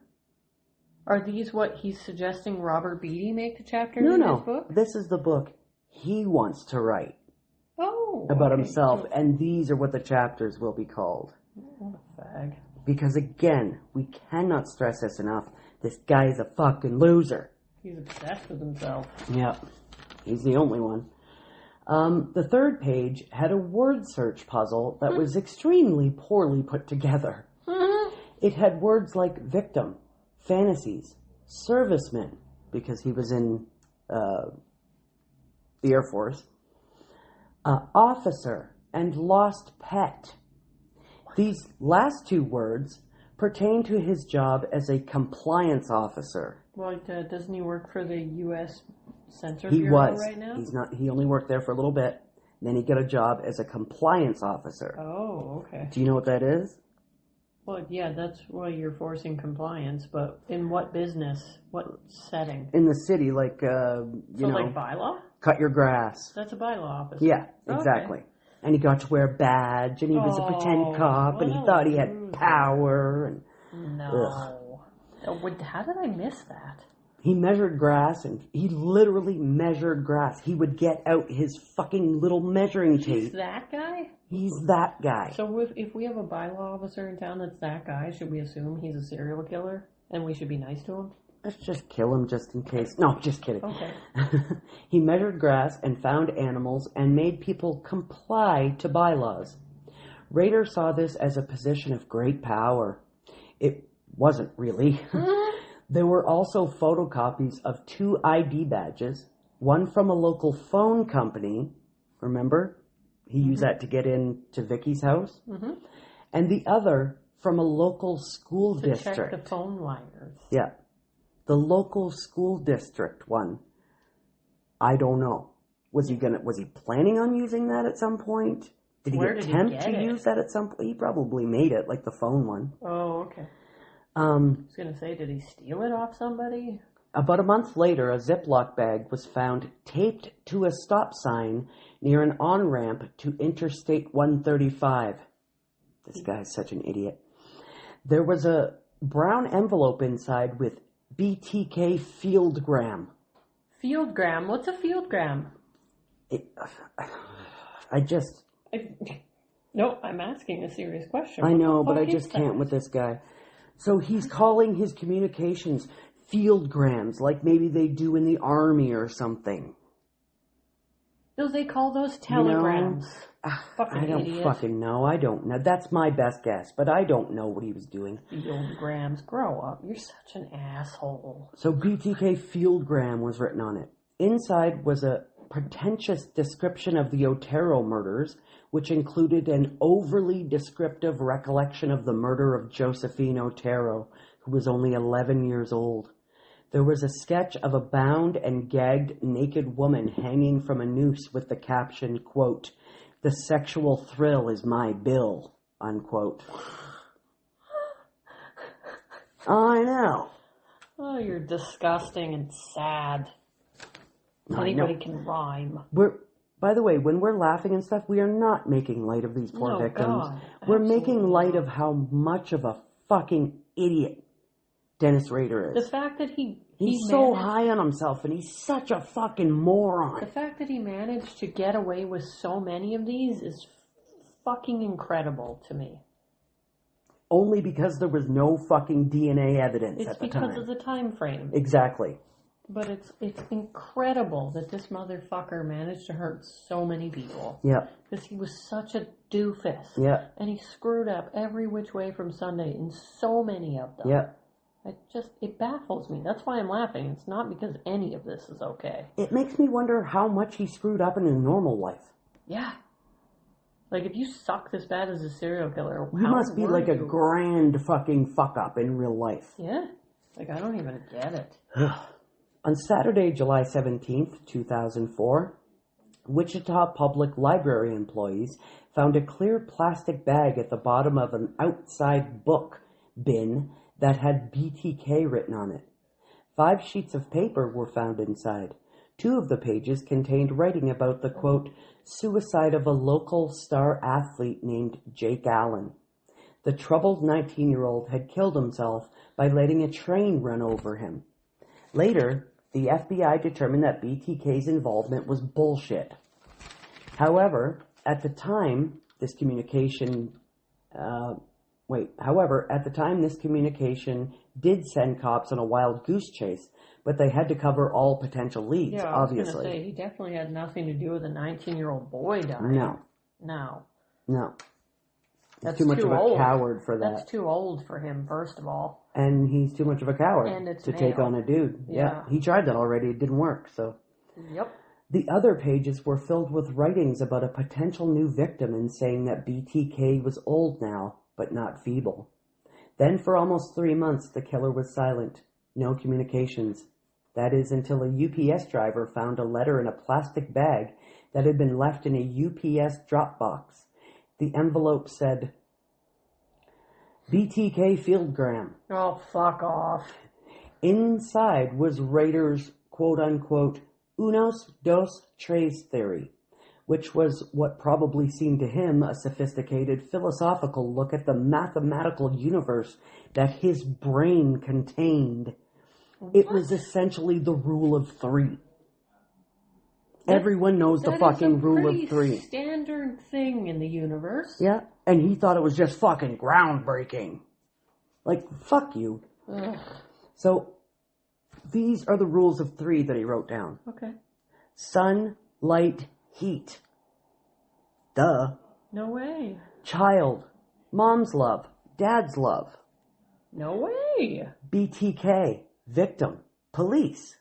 Are these what he's suggesting Robert Beatty make the chapters in his book? This is the book he wants to write. Oh. About himself, and these are what the chapters will be called. What a fag. Because again, we cannot stress this enough. This guy is a fucking loser. He's obsessed with himself. Yeah, he's the only one. The third page had a word search puzzle that was extremely poorly put together. It had words like victim, fantasies, serviceman, because he was in the Air Force. Officer and lost pet. These last two words pertain to his job as a compliance officer. Well, doesn't he work for the U.S. Census He Bureau was. right now? He's not. He only worked there for a little bit. Then he got a job as a compliance officer. Oh, okay. Do you know what that is? Well, yeah, that's why you're forcing compliance, but in what business? What setting? In the city, like, like bylaw? cut your grass. That's a bylaw officer. Yeah, exactly. Okay. And he got to wear a badge, and he was a pretend cop, and he thought he had power. And no. How did I miss that? He measured grass, and he literally measured grass. He would get out his fucking little measuring tape. He's that guy? He's that guy. So if we have a bylaw officer in town that's that guy, should we assume he's a serial killer, and we should be nice to him? Let's just kill him just in case. No, just kidding. Okay. He measured grass and found animals and made people comply to bylaws. Rader saw this as a position of great power. It wasn't really. There were also photocopies of 2 ID badges, one from a local phone company. Remember? He used that to get into Vicky's house. Mm-hmm. And the other from a local school district. Check the phone wires. Yeah. The local school district one. I don't know. Was he planning on using that at some point? Did he attempt to use that at some point? He probably made it, like the phone one. Oh, okay. I was going to say, did he steal it off somebody? About a month later, a Ziploc bag was found taped to a stop sign near an on-ramp to Interstate 135. This guy's such an idiot. There was a brown envelope inside with BTK fieldgram. Fieldgram? What's a fieldgram? No, I'm asking a serious question. I know, but I just can't with this guy. So he's calling his communications fieldgrams, like maybe they do in the army or something. No, they call those telegrams. I don't fucking know. I don't know. That's my best guess, but I don't know what he was doing. Fieldgrams. Grow up. You're such an asshole. So BTK fieldgram was written on it. Inside was a pretentious description of the Otero murders, which included an overly descriptive recollection of the murder of Josephine Otero, who was only 11 years old. There was a sketch of a bound and gagged naked woman hanging from a noose with the caption, quote, "The sexual thrill is my bill," unquote. I know. Oh, you're disgusting and sad. Anybody can rhyme. By the way, when we're laughing and stuff, we are not making light of these poor victims. God, we're making light of how much of a fucking idiot Dennis Rader is. The fact that he's so high on himself, and he's such a fucking moron. The fact that he managed to get away with so many of these is fucking incredible to me. Only because there was no fucking DNA evidence at the time. It's because of the time frame. Exactly. But it's incredible that this motherfucker managed to hurt so many people. Yeah. Because he was such a doofus. Yeah. And he screwed up every which way from Sunday in so many of them. Yeah. It baffles me. That's why I'm laughing. It's not because any of this is okay. It makes me wonder how much he screwed up in his normal life. Yeah. Like, if you suck this bad as a serial killer, you must be like a grand fucking fuck up in real life. Yeah. Like, I don't even get it. On Saturday, July 17th, 2004, Wichita Public Library employees found a clear plastic bag at the bottom of an outside book bin that had BTK written on it. 5 sheets of paper were found inside. 2 of the pages contained writing about the, quote, suicide of a local star athlete named Jake Allen. The troubled 19-year-old had killed himself by letting a train run over him. Later, the FBI determined that BTK's involvement was bullshit. However, at the time this communication did send cops on a wild goose chase, but they had to cover all potential leads, obviously. I was going to say, he definitely had nothing to do with a 19-year-old boy dying. No. That's too much of a coward for that. That's too old for him, first of all. And he's too much of a coward to take on a dude. Yeah. He tried that already. It didn't work, so. Yep. The other pages were filled with writings about a potential new victim and saying that BTK was old now, but not feeble. Then for almost 3 months, the killer was silent. No communications. That is until a UPS driver found a letter in a plastic bag that had been left in a UPS drop box. The envelope said, BTK Fieldgram. Oh, fuck off. Inside was Rader's quote-unquote unos, dos, tres theory, which was what probably seemed to him a sophisticated philosophical look at the mathematical universe that his brain contained. What? It was essentially the rule of 3. Everyone knows the fucking rule of 3. Standard thing in the universe. Yeah, and he thought it was just fucking groundbreaking. Like, fuck you. Ugh. So, these are the rules of 3 that he wrote down. Okay. Sun, light, heat. Duh. No way. Child, mom's love, dad's love. No way. BTK, victim, police.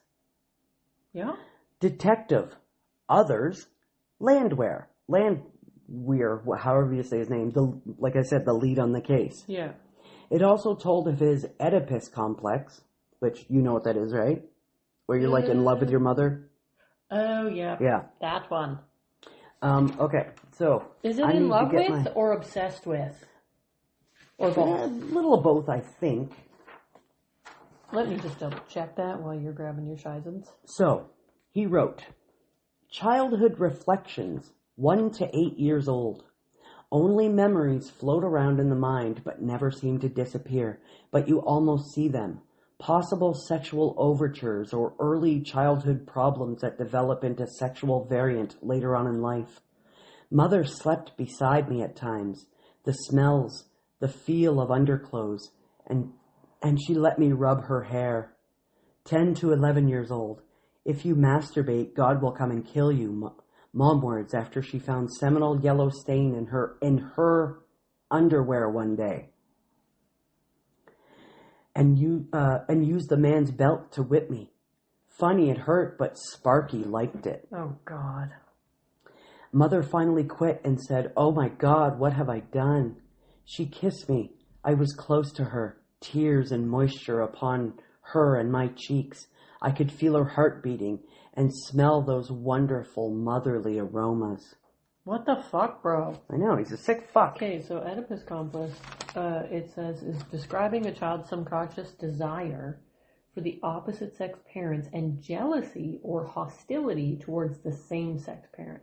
Yeah. Detective, others, landwear, however you say his name, like I said, the lead on the case. Yeah. It also told of his Oedipus complex, which you know what that is, right? Where you're like in love with your mother. Oh, yeah. Yeah. That one. Okay, so. Is it in love with or obsessed with? Or both? A little of both, I think. Let me just double check that while you're grabbing your shizens. So, he wrote, Childhood reflections, 1 to 8 years old. Only memories float around in the mind but never seem to disappear, but you almost see them. Possible sexual overtures or early childhood problems that develop into sexual variant later on in life. Mother slept beside me at times. The smells, the feel of underclothes, and she let me rub her hair. 10 to 11 years old. If you masturbate, God will come and kill you. Mom words after she found seminal yellow stain in her underwear one day. And used the man's belt to whip me. Funny, it hurt, but Sparky liked it. Oh, God. Mother finally quit and said, oh my God, what have I done? She kissed me. I was close to her, tears and moisture upon her and my cheeks. I could feel her heart beating and smell those wonderful motherly aromas. What the fuck, bro? I know, he's a sick fuck. Okay, so Oedipus complex, it says, is describing a child's subconscious desire for the opposite sex parents and jealousy or hostility towards the same sex parent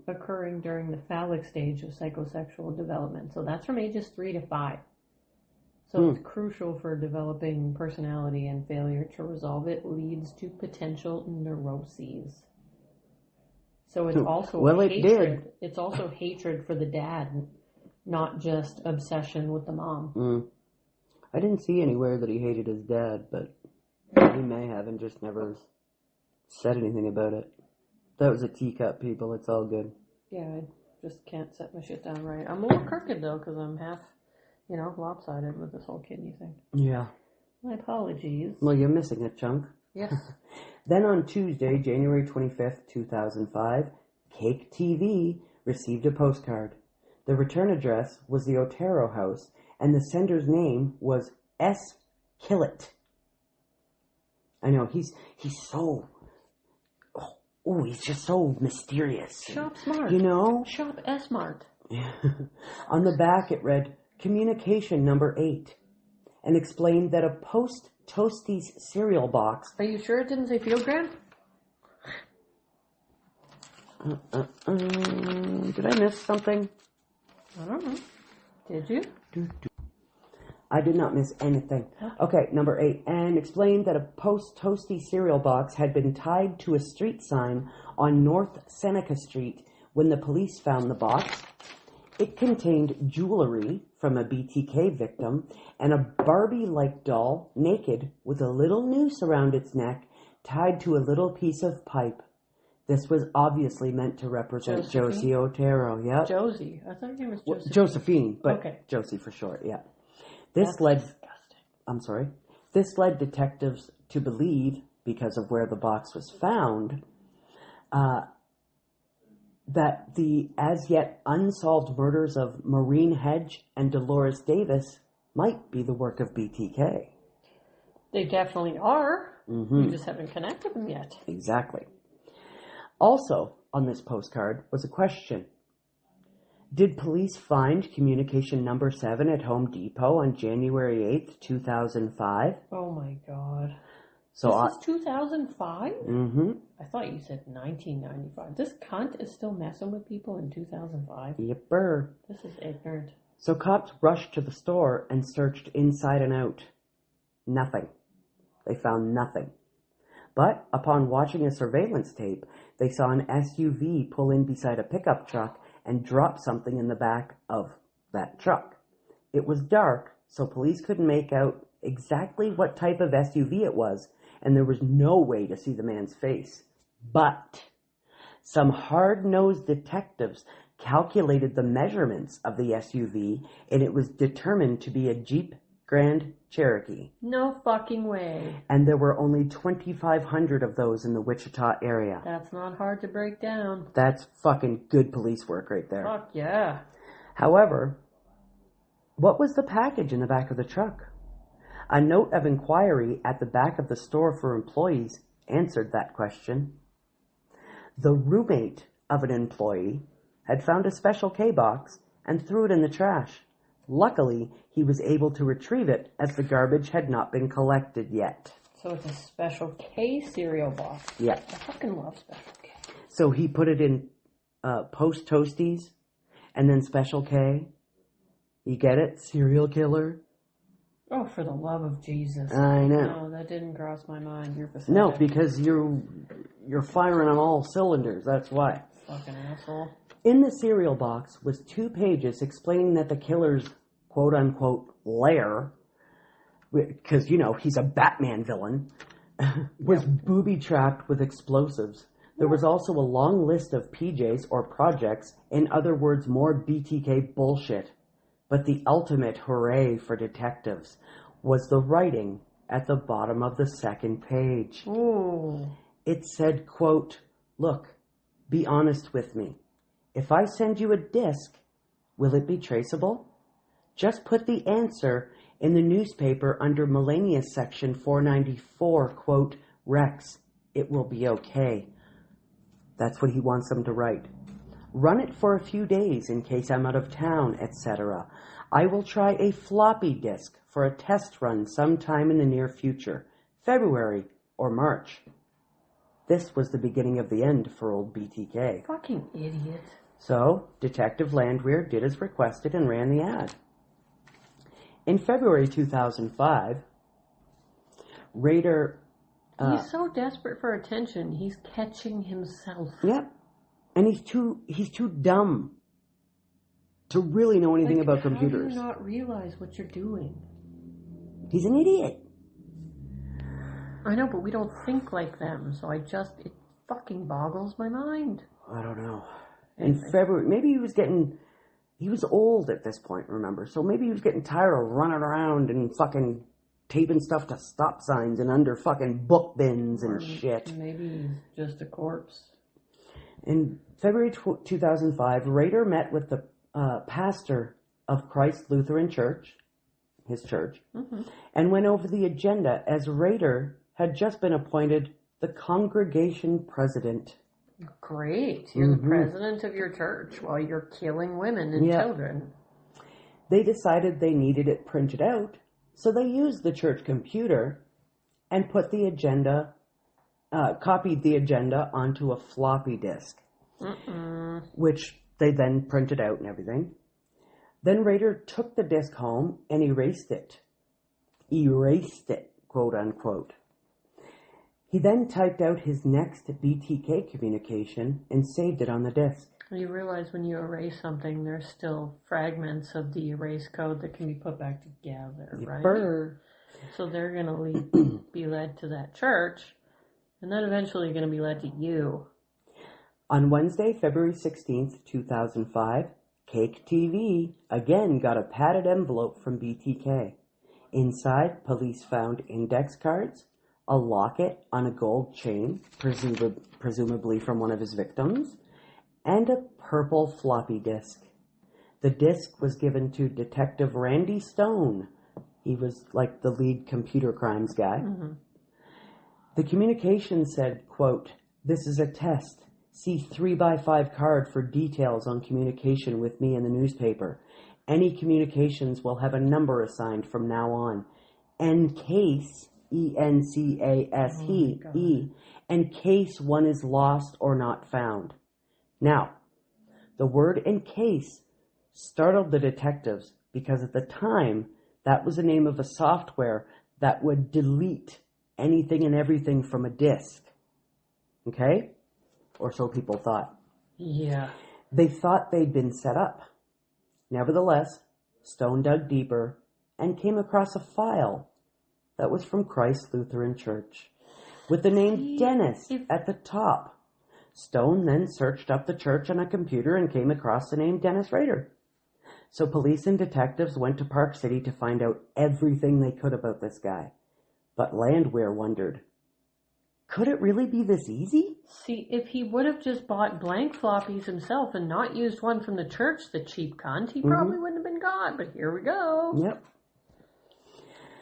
occurring during the phallic stage of psychosexual development. So that's from ages 3 to 5. So it's crucial for developing personality, and failure to resolve it leads to potential neuroses. So it's also hatred. It's also hatred for the dad, not just obsession with the mom. I didn't see anywhere that he hated his dad, but he may have and just never said anything about it. That was a teacup, people. It's all good. Yeah, I just can't set my shit down right. I'm a little crooked, though, because I'm half, lopsided with this whole kidney thing. Yeah. My apologies. Well, you're missing a chunk. Yes. Then on Tuesday, January 25th, 2005, Cake TV received a postcard. The return address was the Otero house, and the sender's name was S. Killett. I know, he's so... Oh, he's just so mysterious. Shop smart. You know? Shop S-Mart. On the back it read, Communication number 8, and explained that a post-Toasties cereal box... Are you sure it didn't say Fieldgram? Did I miss something? I don't know. Did you? I did not miss anything. Okay, number 8. And explained that a post-Toasty cereal box had been tied to a street sign on North Seneca Street when the police found the box. It contained jewelry from a BTK victim and a Barbie-like doll, naked, with a little noose around its neck, tied to a little piece of pipe. This was obviously meant to represent Josie Otero. Yep. Josie. I thought her name was Josephine. Josephine, but okay. Josie for short, yeah. That's disgusting. I'm sorry. This led detectives to believe, because of where the box was found, that the as yet unsolved murders of Maureen Hedge and Dolores Davis might be the work of BTK. They definitely are. Mm-hmm. We just haven't connected them yet. Exactly. Also on this postcard was a question. Did police find communication number 7 at Home Depot on January 8th, 2005? Oh my god. So this is 2005? Mm-hmm. I thought you said 1995. This cunt is still messing with people in 2005? Yipper. This is ignorant. So cops rushed to the store and searched inside and out. Nothing. They found nothing. But upon watching a surveillance tape, they saw an SUV pull in beside a pickup truck and drop something in the back of that truck. It was dark, so police couldn't make out exactly what type of SUV it was, and there was no way to see the man's face. But some hard-nosed detectives calculated the measurements of the SUV, and it was determined to be a Jeep Grand Cherokee. No fucking way. And there were only 2,500 of those in the Wichita area. That's not hard to break down. That's fucking good police work right there. Fuck yeah. However, what was the package in the back of the truck? A note of inquiry at the back of the store for employees answered that question. The roommate of an employee had found a Special K box and threw it in the trash. Luckily, he was able to retrieve it as the garbage had not been collected yet. So it's a Special K cereal box. Yeah. I fucking love Special K. So he put it in Post Toasties and then Special K. You get it? Serial killer. Oh, for the love of Jesus. I know. No, that didn't cross my mind. You're pathetic. No, because you're firing on all cylinders. That's why. Fucking asshole. In the cereal box was 2 pages explaining that the killer's quote-unquote lair, because, you know, he's a Batman villain, was booby-trapped with explosives. There was also a long list of PJs or projects, in other words, more BTK bullshit. But the ultimate hooray for detectives was the writing at the bottom of the 2nd page. Ooh. It said, quote, "Look, be honest with me. If I send you a disc, will it be traceable? Just put the answer in the newspaper under miscellaneous section 494, quote, Rex. It will be okay." That's what he wants them to write. "Run it for a few days in case I'm out of town, etc. I will try a floppy disk for a test run sometime in the near future, February or March." This was the beginning of the end for old BTK. Fucking idiot. So, Detective Landwehr did as requested and ran the ad. In February 2005, Raider... he's so desperate for attention, he's catching himself. Yep. And he's too dumb to really know anything about computers. How do you not realize what you're doing? He's an idiot. I know, but we don't think like them, so it fucking boggles my mind. I don't know. In February, maybe he was old at this point, remember? So maybe he was getting tired of running around and fucking taping stuff to stop signs and under fucking book bins and shit. Maybe he's just a corpse. In February 2005, Rader met with the pastor of Christ Lutheran Church, his church, and went over the agenda as Rader had just been appointed the congregation president. Great. You're the president of your church while you're killing women and children. They decided they needed it printed out, so they used the church computer and put the agenda, copied the agenda onto a floppy disk, which they then printed out and everything. Then Rader took the disk home and erased it. Erased it, quote unquote. He then typed out his next BTK communication and saved it on the disk. You realize when you erase something, there's still fragments of the erase code that can be put back together, right? Burr. So they're going to be led to that church, and then eventually going to be led to you. On Wednesday, February 16th, 2005, Cake TV again got a padded envelope from BTK. Inside, police found index cards, a locket on a gold chain, presumably from one of his victims, and a purple floppy disk. The disk was given to Detective Randy Stone. He was like the lead computer crimes guy. Mm-hmm. The communication said, quote, "This is a test. See 3x5 card for details on communication with me in the newspaper. Any communications will have a number assigned from now on. Encase, E-N-C-A-S-E, in case one is lost or not found." Now, the word "encase" startled the detectives because at the time, that was the name of a software that would delete anything and everything from a disk. Okay? Or so people thought. Yeah. They thought they'd been set up. Nevertheless, Stone dug deeper and came across a file that was from Christ Lutheran Church with the name Dennis at the top. Stone then searched up the church on a computer and came across the name Dennis Rader. So police and detectives went to Park City to find out everything they could about this guy. But Landwehr wondered, could it really be this easy? See, if he would have just bought blank floppies himself and not used one from the church, the cheap cunt, he probably wouldn't have been caught. But here we go. Yep.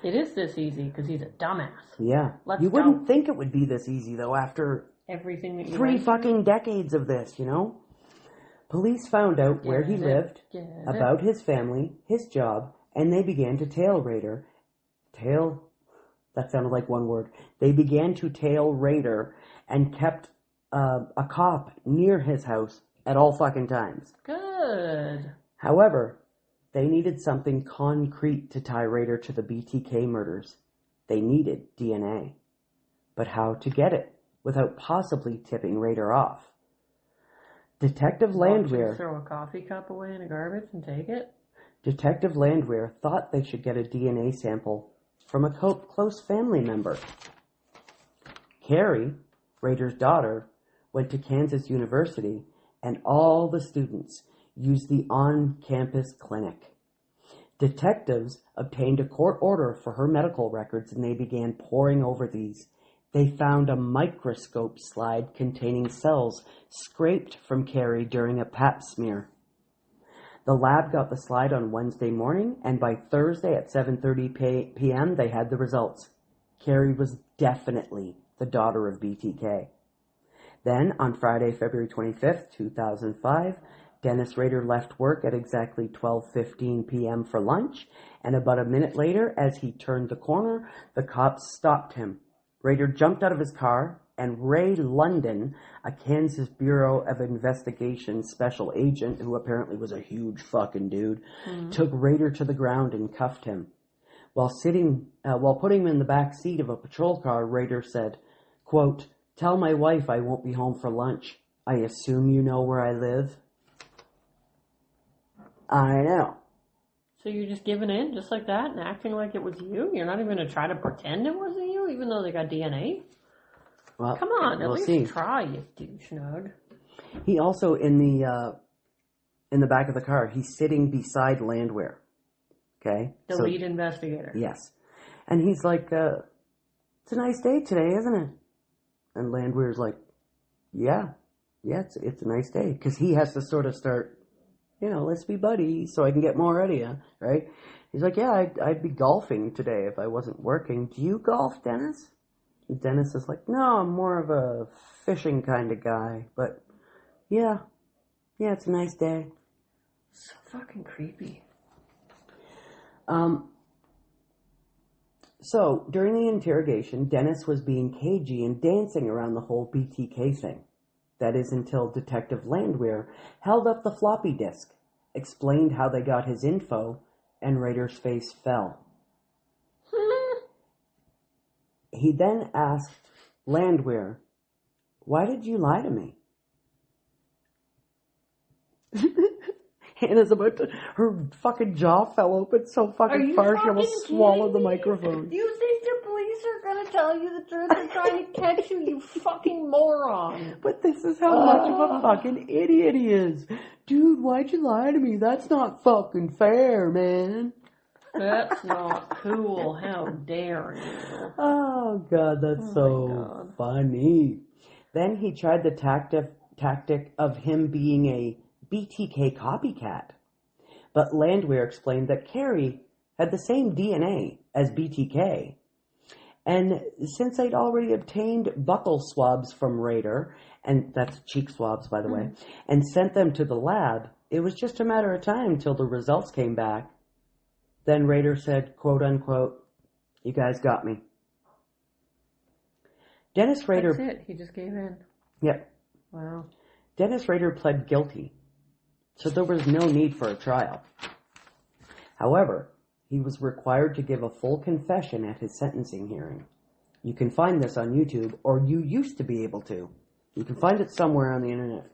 It is this easy because he's a dumbass. Yeah. You wouldn't think it would be this easy, though, after everything that you 3 fucking decades of this, you know? Police found out where he lived, about his family, his job, and they began to tail Rader. That sounded like one word. They began to tail Rader and kept a cop near his house at all fucking times. Good. However, they needed something concrete to tie Rader to the BTK murders. They needed DNA. But how to get it without possibly tipping Rader off? Detective Landwehr... Throw a coffee cup away in the garbage and take it? Detective Landwehr thought they should get a DNA sample from a close family member. Carrie, Rader's daughter, went to Kansas University, and all the students used the on-campus clinic. Detectives obtained a court order for her medical records, and they began poring over these. They found a microscope slide containing cells scraped from Carrie during a pap smear. The lab got the slide on Wednesday morning, and by Thursday at 7:30 p.m., they had the results. Carrie was definitely the daughter of BTK. Then, on Friday, February 25th, 2005, Dennis Rader left work at exactly 12:15 p.m. for lunch, and about a minute later, as he turned the corner, the cops stopped him. Rader jumped out of his car, and Ray London, a Kansas Bureau of Investigation special agent, who apparently was a huge fucking dude, took Rader to the ground and cuffed him. While putting him in the back seat of a patrol car, Rader said, quote, "Tell my wife I won't be home for lunch. I assume you know where I live." I know. So you're just giving in just like that and acting like it was you? You're not even going to try to pretend it wasn't you, even though they got DNA? Well, come on, we'll at least try, you douche-nug. He also, in the back of the car, he's sitting beside Landwehr. Okay? The lead investigator. Yes. And he's like, it's a nice day today, isn't it? And Landwehr's like, yeah, it's a nice day. Because he has to sort of start, let's be buddies so I can get more out of you, right? He's like, yeah, I'd be golfing today if I wasn't working. Do you golf, Dennis? And Dennis is like, no, I'm more of a fishing kind of guy. But, yeah, it's a nice day. So fucking creepy. So, during the interrogation, Dennis was being cagey and dancing around the whole BTK thing. That is until Detective Landwehr held up the floppy disk, explained how they got his info, and Rader's face fell. He then asked Landwehr, "Why did you lie to me?" Hannah's about to... Her fucking jaw fell open so fucking far she almost swallowed the microphone. Do you think the police are going to tell you the truth? They're trying to catch you, you fucking moron. But this is how much of a fucking idiot he is. Dude, why'd you lie to me? That's not fucking fair, man. That's not cool. How dare you? Oh, God, that's so funny. Then he tried the tactic of him being a BTK copycat. But Landwehr explained that Carrie had the same DNA as BTK. And since they'd already obtained buccal swabs from Rader, and that's cheek swabs, by the way, and sent them to the lab, it was just a matter of time till the results came back. Then Rader said, quote unquote, "You guys got me." Dennis Rader... That's it. He just gave in. Yep. Wow. Dennis Rader pled guilty, so there was no need for a trial. However, he was required to give a full confession at his sentencing hearing. You can find this on YouTube, or you used to be able to. You can find it somewhere on the internet.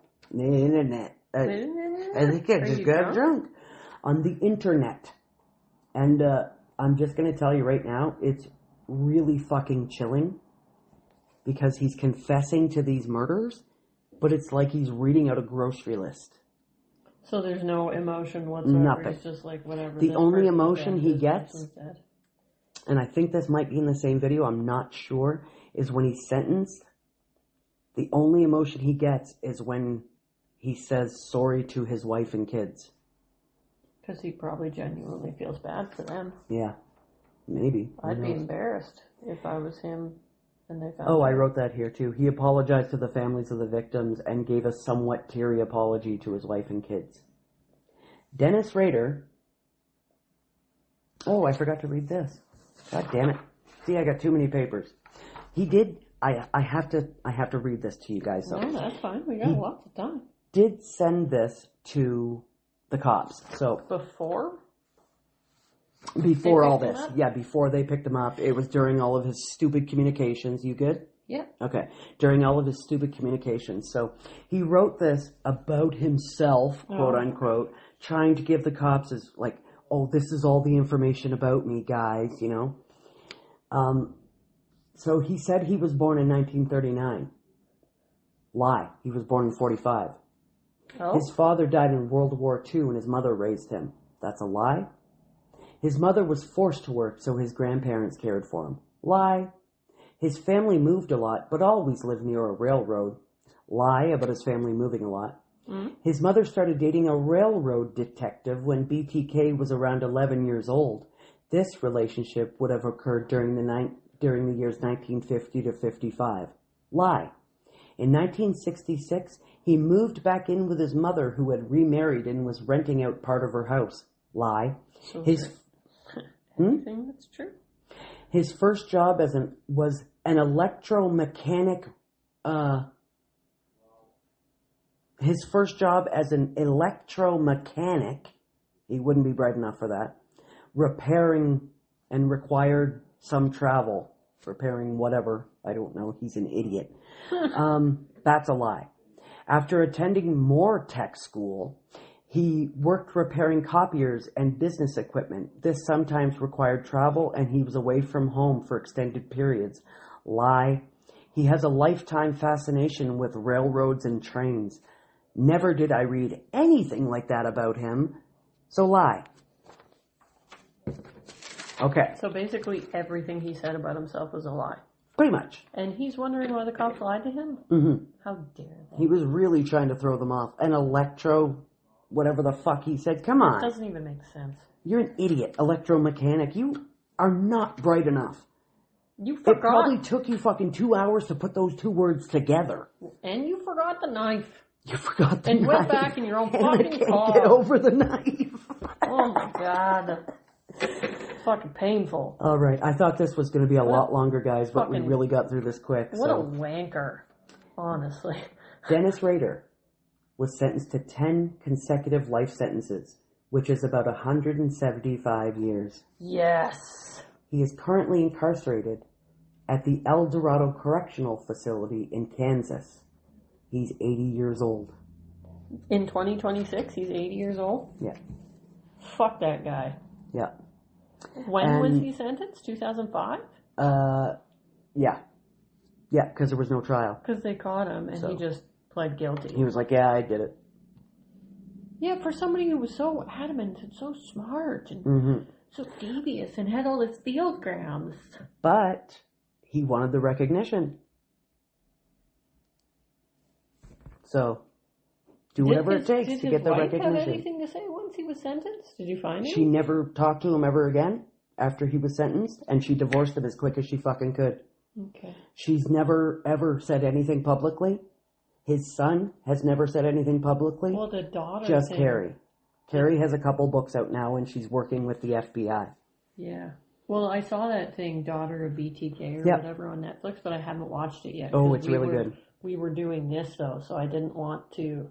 I think I just got drunk. On the internet. And I'm just going to tell you right now, it's really fucking chilling. Because he's confessing to these murders, but it's like he's reading out a grocery list. So there's no emotion whatsoever. Nothing. It's just like whatever. The only emotion he gets, and I think this might be in the same video, I'm not sure, is when he's sentenced. The only emotion he gets is when he says sorry to his wife and kids. Because he probably genuinely feels bad for them. Yeah, maybe. I'd be embarrassed if I was him. I wrote that here too. He apologized to the families of the victims and gave a somewhat teary apology to his wife and kids. Dennis Rader... Oh, I forgot to read this. God damn it. See, I got too many papers. He did... I have to read this to you guys. So. No, that's fine. We got lots of time. Did send this to the cops. So Before all this. Yeah, before they picked him up. It was during all of his stupid communications. You good? Yeah. Okay. During all of his stupid communications. So he wrote this about himself, quote unquote, trying to give the cops his, like, oh, this is all the information about me, guys, you know. So he said he was born in 1939. Lie. He was born in 45. Oh. His father died in World War II and his mother raised him. That's a lie. His mother was forced to work, so his grandparents cared for him. Lie. His family moved a lot, but always lived near a railroad. Lie about his family moving a lot. His mother started dating a railroad detective when BTK was around 11 years old. This relationship would have occurred during the years 1950 to 55. Lie. In 1966, he moved back in with his mother, who had remarried and was renting out part of her house. Lie. So anything that's true. His first job was an electromechanic. His first job as an electromechanic, he wouldn't be bright enough for that. Repairing and required some travel. Repairing whatever. I don't know. He's an idiot. That's a lie. After attending more tech school, he worked repairing copiers and business equipment. This sometimes required travel, and he was away from home for extended periods. Lie. He has a lifetime fascination with railroads and trains. Never did I read anything like that about him. So lie. Okay. So basically everything he said about himself was a lie. Pretty much. And he's wondering why the cops lied to him? Mm-hmm. How dare they? He was really trying to throw them off. An whatever the fuck he said. Come on. It doesn't even make sense. You're an idiot, electromechanic. You are not bright enough. You forgot. It probably took you fucking 2 hours to put those two words together. And you forgot the knife. You forgot the knife. And went back in your own fucking I can't car. Get over the knife. Oh my god. It's fucking painful. All right. I thought this was going to be a lot longer, guys, but we really got through this quick. What a wanker. Honestly. Dennis Rader was sentenced to 10 consecutive life sentences, which is about 175 years. Yes. He is currently incarcerated at the El Dorado Correctional Facility in Kansas. He's 80 years old. In 2026, he's 80 years old? Yeah. Fuck that guy. Yeah. When was he sentenced? 2005? Yeah. Yeah, because there was no trial. Because they caught him and he just pled guilty. He was like, yeah, I did it. Yeah, for somebody who was so adamant and so smart and So devious and had all this field grams. But he wanted the recognition. So, do whatever it takes to get the recognition. Did his wife have anything to say once he was sentenced? Did you find him? She never talked to him ever again after he was sentenced, and she divorced him as quick as she fucking could. Okay. She's never, ever said anything publicly. His son has never said anything publicly. Well, the daughter... Just Carrie. Carrie has a couple books out now, and she's working with the FBI. Yeah. Well, I saw that thing, Daughter of BTK or whatever, on Netflix, but I haven't watched it yet. Oh, it's really good. We were doing this, though, so I didn't want to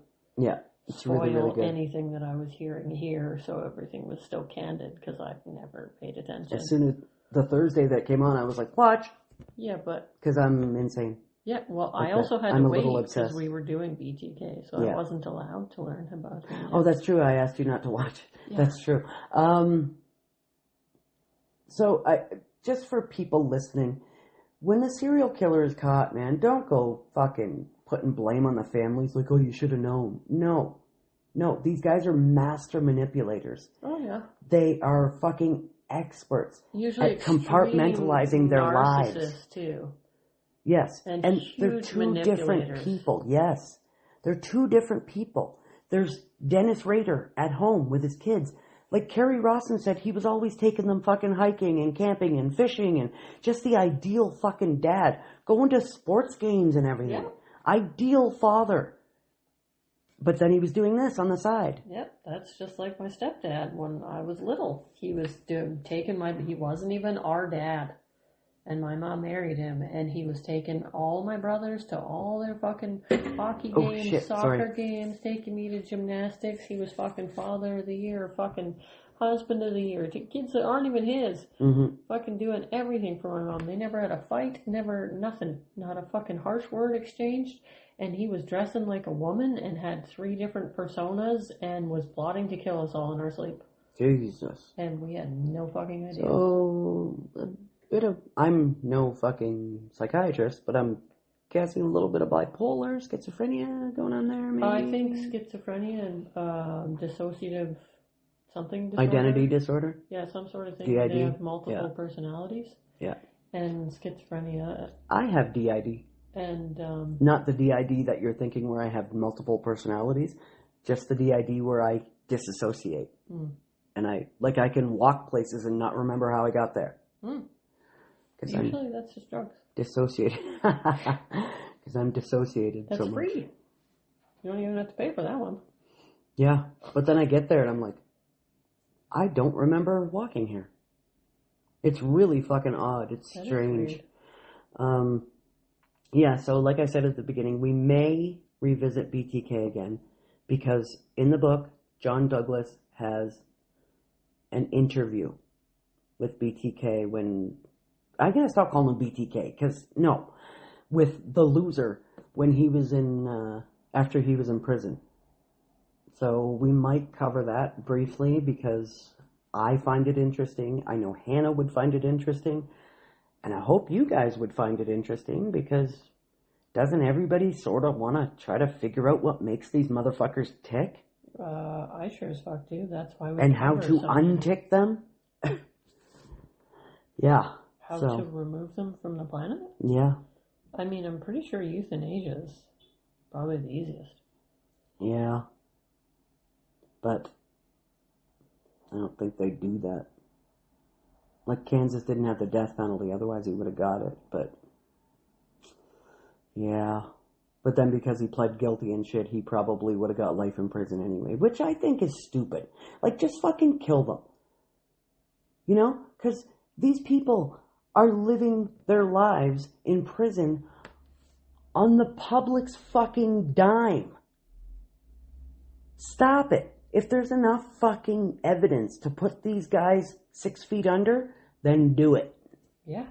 spoil really good. anything that I was hearing here, so everything was still candid, because I've never paid attention. As soon as the Thursday that came on, I was like, watch! Yeah, but... Because I'm insane. Yeah, well, I also had to wait because we were doing BTK, so I wasn't allowed to learn about him yet. Oh, that's true. I asked you not to watch it. Yeah. That's true. So, just for people listening, when the serial killer is caught, man, don't go fucking putting blame on the families like, oh, you should have known. No. No, these guys are master manipulators. Oh, yeah. They are fucking experts usually at compartmentalizing their lives. Too. Yes, and they're two different people. Yes, they're two different people. There's Dennis Rader at home with his kids. Like Kerry Rawson said, he was always taking them fucking hiking and camping and fishing and just the ideal fucking dad. Going to sports games and everything. Yeah. Ideal father. But then he was doing this on the side. Yep, that's just like my stepdad when I was little. He was he wasn't even our dad. And my mom married him, and he was taking all my brothers to all their fucking hockey games, soccer games, taking me to gymnastics. He was fucking father of the year, fucking husband of the year, to kids that aren't even his. Mm-hmm. Fucking doing everything for my mom. They never had a fight, never nothing, not a fucking harsh word exchanged. And he was dressing like a woman and had 3 different personas and was plotting to kill us all in our sleep. Jesus. And we had no fucking idea. So... I'm no fucking psychiatrist, but I'm guessing a little bit of bipolar, schizophrenia going on there, maybe? I think schizophrenia and dissociative something disorder. Identity disorder? Yeah, some sort of thing. DID? They have multiple personalities. Yeah. And schizophrenia. I have DID. And... not the DID that you're thinking where I have multiple personalities, just the DID where I disassociate. And I can walk places and not remember how I got there. Usually that's just drugs. Dissociated. Because I'm dissociated that's so much. That's free. You don't even have to pay for that one. Yeah, but then I get there and I'm like, I don't remember walking here. It's really fucking odd. It's strange. Yeah, so like I said at the beginning, we may revisit BTK again because in the book, John Douglas has an interview with BTK when... I'm going to stop calling him BTK, because, no, with the loser when he was after he was in prison. So we might cover that briefly, because I find it interesting. I know Hannah would find it interesting, and I hope you guys would find it interesting, because doesn't everybody sort of want to try to figure out what makes these motherfuckers tick? I sure as fuck do. That's why we And how to untick them? Yeah. How to remove them from the planet? Yeah. I mean, I'm pretty sure euthanasia is probably the easiest. Yeah. But I don't think they do that. Like, Kansas didn't have the death penalty, otherwise he would have got it, but... Yeah. But then because he pled guilty and shit, he probably would have got life in prison anyway, which I think is stupid. Like, just fucking kill them. You know? Because these people are living their lives in prison on the public's fucking dime. Stop it. If there's enough fucking evidence to put these guys 6 feet under, then do it. Yeah.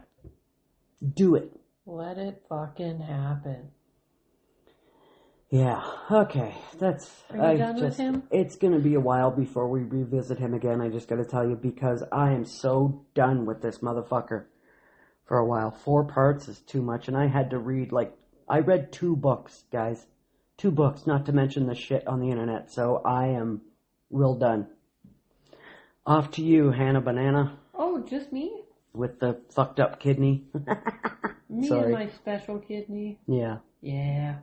Do it. Let it fucking happen. Yeah, okay. Are you done with him? It's gonna be a while before we revisit him again, I just gotta tell you, because I am so done with this motherfucker for a while. 4 parts is too much, and I had to read, I read 2 books, guys. 2 books, not to mention the shit on the internet, so I am real done. Off to you, Hannah Banana, Oh, just me? with the fucked up kidney. Me Sorry. and my special kidney? Yeah. Yeah.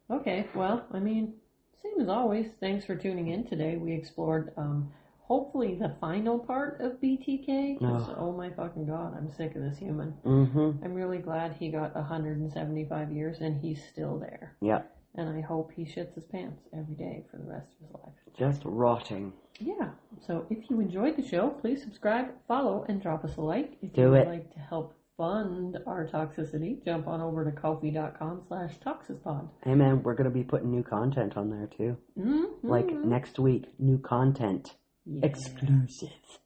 Okay, well, I mean, same as always. Thanks for tuning in today. We explored, hopefully the final part of BTK, because, oh my fucking god, I'm sick of this human. Mm-hmm. I'm really glad he got 175 years and he's still there. Yeah. And I hope he shits his pants every day for the rest of his life. Just rotting. Yeah. So if you enjoyed the show, please subscribe, follow, and drop us a like. If Do you would it. like to help fund our toxicity, jump on over to ko-fi.com/toxispod. Hey man, we're gonna be putting new content on there too. Mm-hmm. Like next week, new content. Yeah. Exclusive.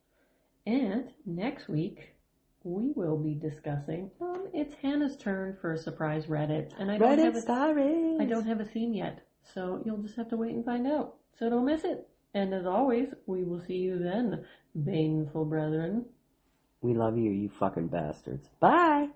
And next week, we will be discussing, it's Hannah's turn for a surprise Reddit. And I don't Reddit stories. I don't have a theme yet, so you'll just have to wait and find out. So don't miss it. And as always, we will see you then, baneful brethren. We love you, you fucking bastards. Bye.